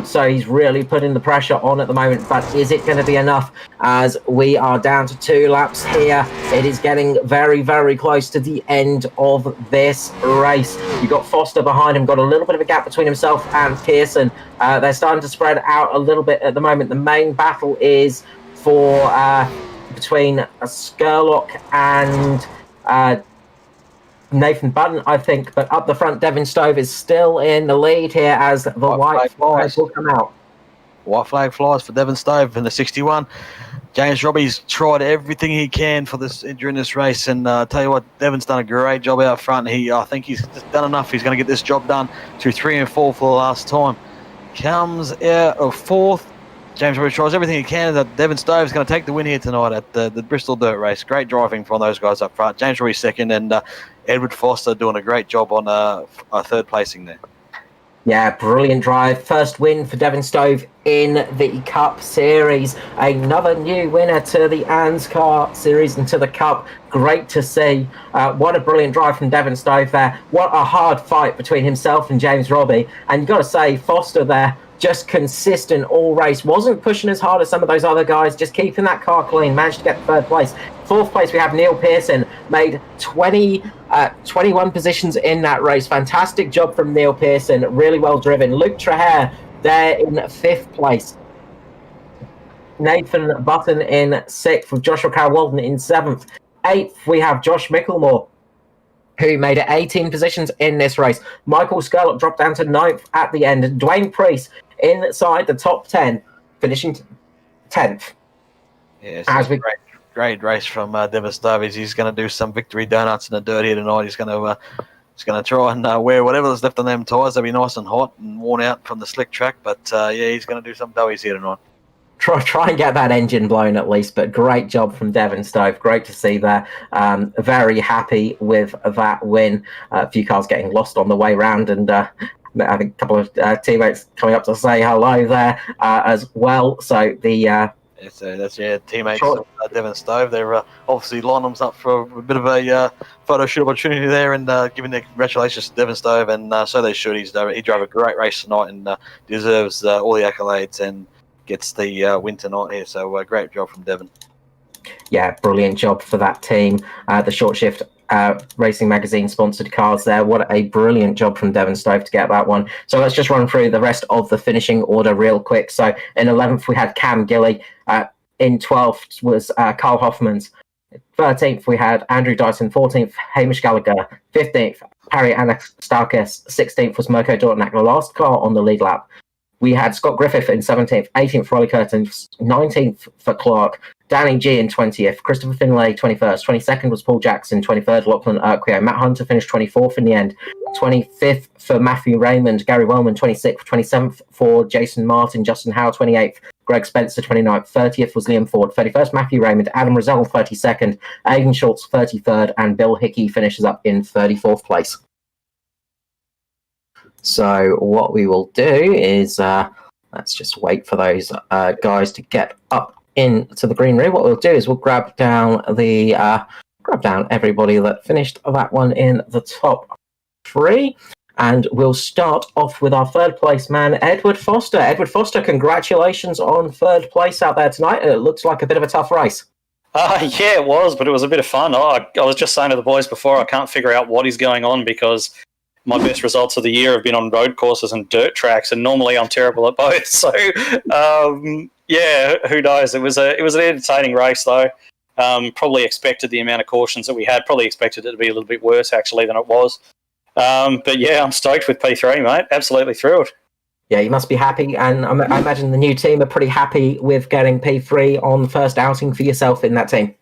So he's really putting the pressure on at the moment. But is it going to be enough as we are down to 2 laps here? It is getting very, very close to the end of this race. You've got Foster behind him, got a little bit of a gap between himself and Pearson. They're starting to spread out a little bit at the moment. The main battle is for between Skurlock and Nathan Button, I think, but up the front, Devin Stove is still in the lead here as the white flags will come out. White flag flies for Devin Stove in the 61. James Robbie's tried everything he can for this during this race, and tell you what, Devin's done a great job out front. I think he's done enough. He's going to get this job done to 3 and 4 for the last time. Comes out of 4th. James Robbie tries everything he can. That Devin Stove's going to take the win here tonight at the Bristol Dirt race. Great driving from those guys up front. James Robbie 2nd, and Edward Foster doing a great job on a 3rd placing there. Yeah, brilliant drive. First win for Devin Stove in the Cup Series. Another new winner to the ANZCAR Series and to the Cup. Great to see. What a brilliant drive from Devin Stove there. What a hard fight between himself and James Robbie. And you've got to say, Foster there, just consistent all race. Wasn't pushing as hard as some of those other guys, just keeping that car clean. Managed to get 3rd place. 4th place, we have Neil Pearson. Made 21 positions in that race. Fantastic job from Neil Pearson. Really well driven. Luke Trahere there in 5th place. Nathan Button in 6th with Joshua Carroll-Walden in 7th. 8th, we have Josh Micklemore, who made it 18 positions in this race. Michael Skurlock dropped down to 9th at the end. Dwayne Priest inside the top 10, finishing 10th. Yes, great race from Devin Stove. He's going to do some victory donuts in the dirt here tonight. He's going He's going to try and wear whatever's left on them tyres. They'll be nice and hot and worn out from the slick track. But he's going to do some doughies here tonight. Try and get that engine blown at least, but great job from Devon Stove. Great to see there. Very happy with that win. A few cars getting lost on the way round, and I think a couple of teammates coming up to say hello there as well. So that's teammates of Devon Stove. They're obviously lining them up for a bit of a photo shoot opportunity there, and giving their congratulations to Devon Stove, and so they should. He drove a great race tonight and deserves all the accolades and gets the win tonight here. So great job from Devon. Yeah, brilliant job for that team. The Short Shift Racing Magazine sponsored cars there. What a brilliant job from Devon Stove to get that one. So let's just run through the rest of the finishing order real quick. So in 11th we had Cam Gilly. In 12th was Carl Hoffmans. 13th we had Andrew Dyson. 14th Hamish Gallagher. 15th Harry Anastakis. 16th was Mirko Dortnack, the last car on the lead lap. We had Scott Griffith in 17th, 18th for Ollie Curtins, 19th for Clark, Danny G in 20th, Christopher Finlay 21st, 22nd was Paul Jackson, 23rd Lachlan Urquio, Matt Hunter finished 24th in the end, 25th for Matthew Raymond, Gary Wellman 26th, 27th for Jason Martin, Justin Howe 28th, Greg Spencer 29th, 30th was Liam Ford, 31st Matthew Raymond, Adam Rozelle 32nd, Aidan Schultz 33rd, and Bill Hickey finishes up in 34th place. So what we will do is let's just wait for those guys to get up into the green room. What we'll do is we'll grab down everybody that finished that one in the top three, and we'll start off with our third place man, Edward Foster. Edward Foster, congratulations on third place out there tonight. It looks like a bit of a tough race. Yeah, it was, but it was a bit of fun. I was just saying to the boys before, I can't figure out what is going on because my best results of the year have been on road courses and dirt tracks, and normally I'm terrible at both. So, who knows? It was an entertaining race, though. Probably expected the amount of cautions that we had. Probably expected it to be a little bit worse, actually, than it was. But, yeah, I'm stoked with P3, mate. Absolutely thrilled. Yeah, you must be happy, and I imagine the new team are pretty happy with getting P3 on the first outing for yourself in that team.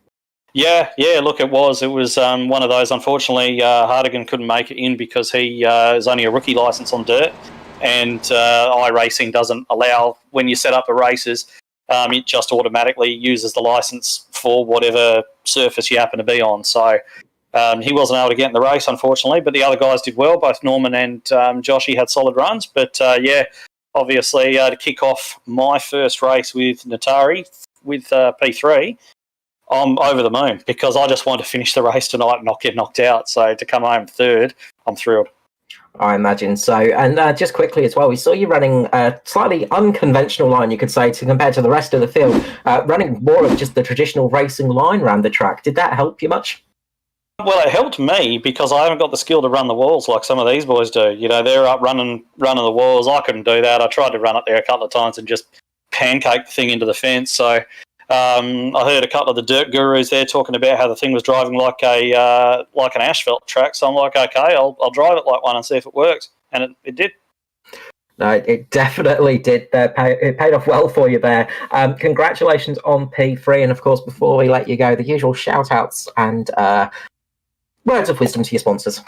Yeah, look, it was one of those. Unfortunately, Hardigan couldn't make it in because he is only a rookie license on dirt, and iRacing doesn't allow, when you set up the races, it just automatically uses the license for whatever surface you happen to be on. So he wasn't able to get in the race, unfortunately, but the other guys did well. Both Norman and Joshy had solid runs, but obviously to kick off my first race with Natari with P3, I'm over the moon because I just want to finish the race tonight and not get knocked out. So to come home third, I'm thrilled. I imagine so. And just quickly as well, we saw you running a slightly unconventional line, you could say, compared to the rest of the field, running more of just the traditional racing line around the track. Did that help you much? Well, it helped me because I haven't got the skill to run the walls like some of these boys do. You know, they're up running the walls. I couldn't do that. I tried to run up there a couple of times and just pancake the thing into the fence. So I heard a couple of the dirt gurus there talking about how the thing was driving like an asphalt track. So I'm like, okay, I'll drive it like one and see if it works. And it did. No, it definitely did. It paid off well for you there. Congratulations on P3. And of course, before we let you go, the usual shout outs and words of wisdom to your sponsors.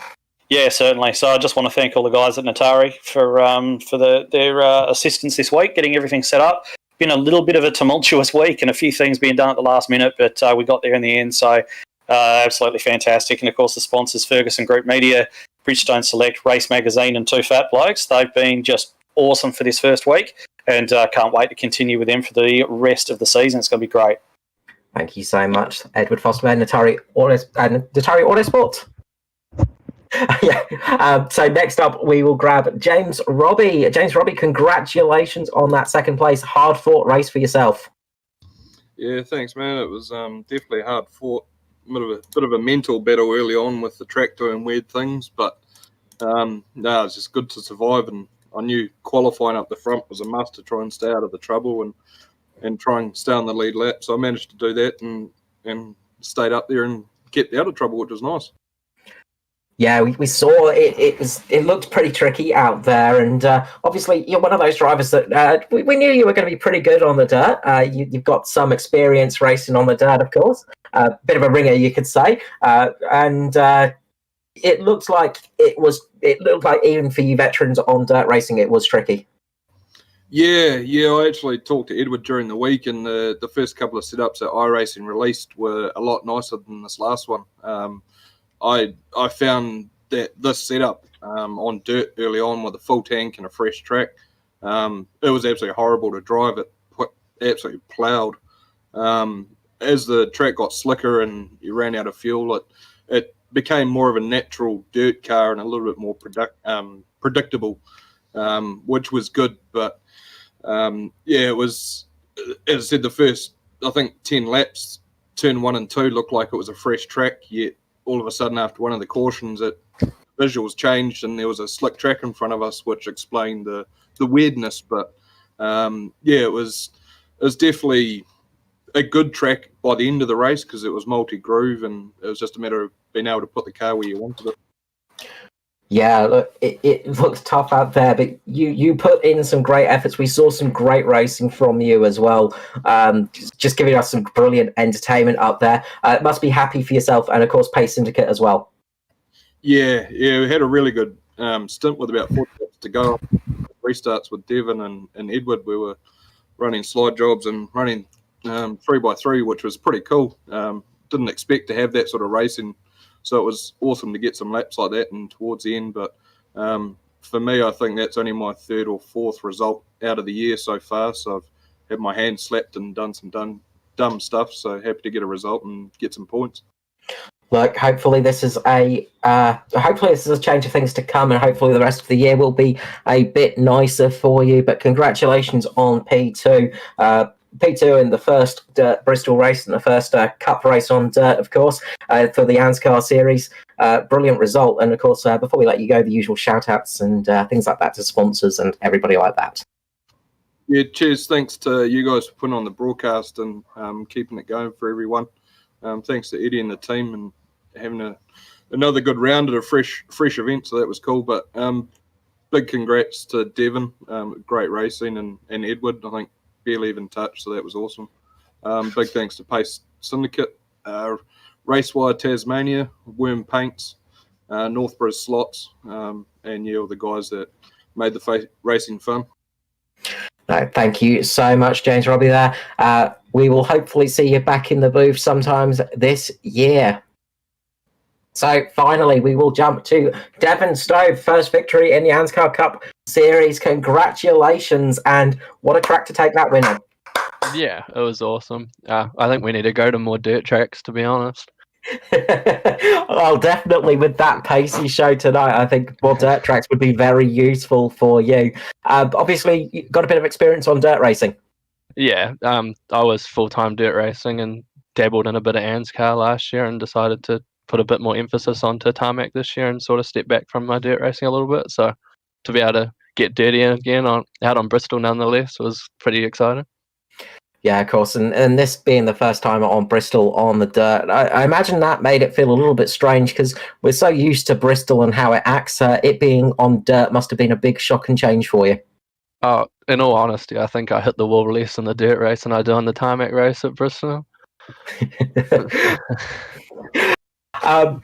Yeah, certainly. So I just want to thank all the guys at Natari for their assistance this week, getting everything set up. Been a little bit of a tumultuous week and a few things being done at the last minute, but we got there in the end. So absolutely fantastic. And of course, the sponsors, Ferguson Group Media, Bridgestone Select, Race Magazine, and Two Fat Blokes. They've been just awesome for this first week, and can't wait to continue with them for the rest of the season. It's going to be great. Thank you so much, Edward Foster, Natari Autosport. So next up, we will grab James Robbie. James Robbie, congratulations on that second place. Hard fought race for yourself. Yeah, thanks, man. It was definitely hard fought. Bit of a mental battle early on with the track doing weird things, but it's just good to survive. And I knew qualifying up the front was a must to try and stay out of the trouble and try and stay on the lead lap. So I managed to do that and stayed up there and kept out of trouble, which was nice. Yeah, we saw it. It looked pretty tricky out there, and obviously you're one of those drivers that we knew you were going to be pretty good on the dirt. You've got some experience racing on the dirt, of course. Bit of a ringer, you could say, and it looked like it was. It looked like even for you veterans on dirt racing, it was tricky. Yeah. I actually talked to Edward during the week, and the first couple of setups that iRacing released were a lot nicer than this last one. I found that this setup on dirt early on with a full tank and a fresh track, it was absolutely horrible to drive. It absolutely ploughed. As the track got slicker and you ran out of fuel, it became more of a natural dirt car and a little bit more predictable, which was good. But it was, as I said, the first, I think, 10 laps, turn 1 and 2 looked like it was a fresh track, yet all of a sudden after one of the cautions, visuals changed and there was a slick track in front of us, which explained the weirdness. But it was definitely a good track by the end of the race because it was multi-groove and it was just a matter of being able to put the car where you wanted it. Yeah, look, it looked tough out there, but you put in some great efforts. We saw some great racing from you as well, just giving us some brilliant entertainment up there. Must be happy for yourself and, of course, Pace Syndicate as well. Yeah, we had a really good stint with about 40 laps to go. Restarts with Devon and Edward. We were running slide jobs and running 3x3, which was pretty cool. Didn't expect to have that sort of racing, so it was awesome to get some laps like that and towards the end. But for me, I think that's only my third or fourth result out of the year so far. So I've had my hands slapped and done some dumb stuff. So happy to get a result and get some points. Look, hopefully this is a change of things to come, and hopefully the rest of the year will be a bit nicer for you. But congratulations on P2. P2 in the first Bristol race and the first Cup race on dirt, of course, for the ANZCAR series. Brilliant result. And, of course, before we let you go, the usual shout-outs and things like that to sponsors and everybody like that. Yeah, cheers. Thanks to you guys for putting on the broadcast and keeping it going for everyone. Thanks to Eddie and the team and having another good round at a fresh event, so that was cool. But big congrats to Devon. Great racing, and Edward, I think, barely even touched, so that was awesome. Big thanks to Pace Syndicate, Racewire Tasmania, Worm Paints, Northbridge Slots, and all the guys that made the racing fun. No, thank you so much, James Robbie there. We will hopefully see you back in the booth sometimes this year. So finally, we will jump to Devon Stove, first victory in the ANZCAR Cup Series. Congratulations, and what a track to take that win on. Yeah, it was awesome. I think we need to go to more dirt tracks, to be honest. Well, definitely with that pace you showed tonight, I think more dirt tracks would be very useful for you. Obviously, you got a bit of experience on dirt racing. Yeah, I was full-time dirt racing and dabbled in a bit of ANZCAR last year and decided to put a bit more emphasis onto tarmac this year and sort of step back from my dirt racing a little bit. So to be able to get dirty again out on Bristol nonetheless was pretty exciting. Yeah, of course, and this being the first time on Bristol on the dirt, I imagine that made it feel a little bit strange because we're so used to Bristol and how it acts. It being on dirt must have been a big shock and change for you. Oh, in all honesty, I think I hit the wall less in the dirt race than I do on the tarmac race at Bristol. Of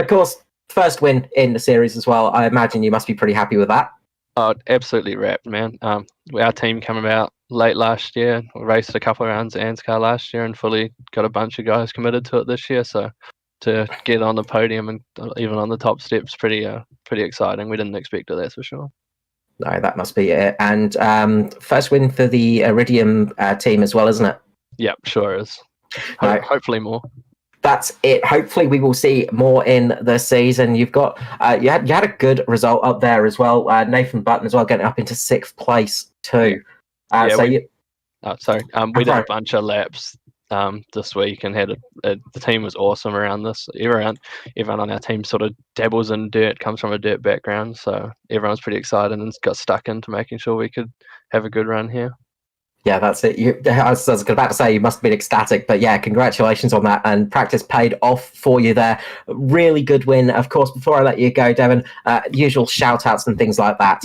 course, first win in the series as well. I imagine you must be pretty happy with that. Oh, absolutely wrapped, man. Our team came about late last year. We raced a couple of rounds at ANZCAR last year and fully got a bunch of guys committed to it this year. So to get on the podium and even on the top steps, pretty exciting. We didn't expect it, that's for sure. No, that must be it. And first win for the Iridium team as well, isn't it? Yep, sure is. Hopefully more. That's it. Hopefully we will see more in the season. You've got you had a good result up there as well. Nathan Button as well, getting up into 6th place too. We did a bunch of laps this week and had the team was awesome around this. Everyone on our team sort of dabbles in dirt, comes from a dirt background, so everyone's pretty excited and got stuck into making sure we could have a good run here. Yeah, that's it. I was about to say you must have been ecstatic, but yeah, congratulations on that. And practice paid off for you there. Really good win. Of course, before I let you go, Devon, usual shout-outs and things like that.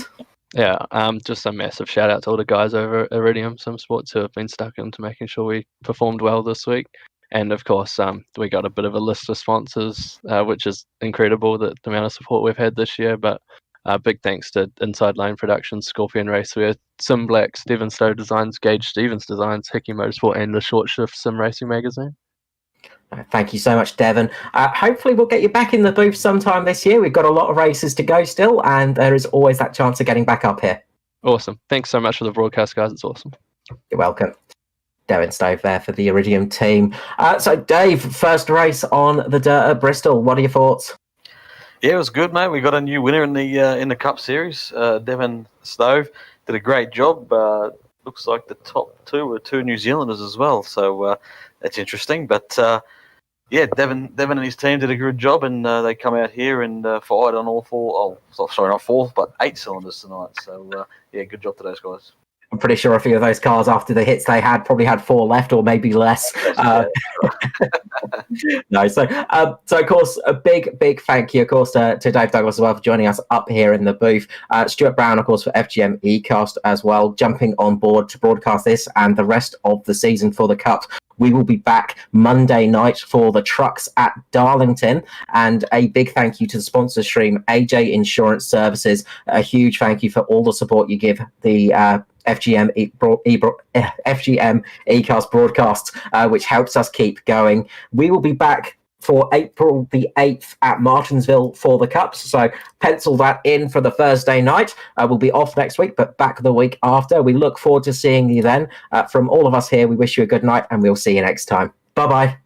Yeah, just a massive shout-out to all the guys over at Iridium Sim Sports who have been stuck into making sure we performed well this week. And of course, we got a bit of a list of sponsors, which is incredible, the amount of support we've had this year. But big thanks to Inside Lane Productions, Scorpion Racewear, Sim Black, Stephen Stowe Designs, Gage Stevens Designs, Hickey Motorsport, and the Short Shift Sim Racing magazine. Thank you so much, Devon. Hopefully we'll get you back in the booth sometime this year. We've got a lot of races to go still, and there is always that chance of getting back up here. Awesome. Thanks so much for the broadcast, guys. It's awesome. You're welcome. Devon Stove there for the Iridium team. So, Dave, first race on the dirt at Bristol. What are your thoughts? Yeah, it was good, mate. We got a new winner in the Cup Series. Devon Stove did a great job. Looks like the top two were two New Zealanders as well, so that's interesting. But yeah, Devon and his team did a good job, and they come out here and fired on all four. Oh, sorry, not four, but 8 cylinders tonight. So yeah, good job to those guys. I'm pretty sure a few of those cars, after the hits they had, probably had 4 left or maybe less. No, so of course, a big thank you, of course, to Dave Douglas as well for joining us up here in the booth. Stuart Brown, of course, for FGM eCast as well, jumping on board to broadcast this and the rest of the season for the Cup. We will be back Monday night for the trucks at Darlington. And a big thank you to the sponsor stream, AJ Insurance Services. A huge thank you for all the support you give the FGM eCast broadcasts, which helps us keep going. We will be back for April the 8th at Martinsville for the Cups. So pencil that in for the Thursday night. We'll be off next week, but back the week after. We look forward to seeing you then. From all of us here, we wish you a good night, and we'll see you next time. Bye-bye.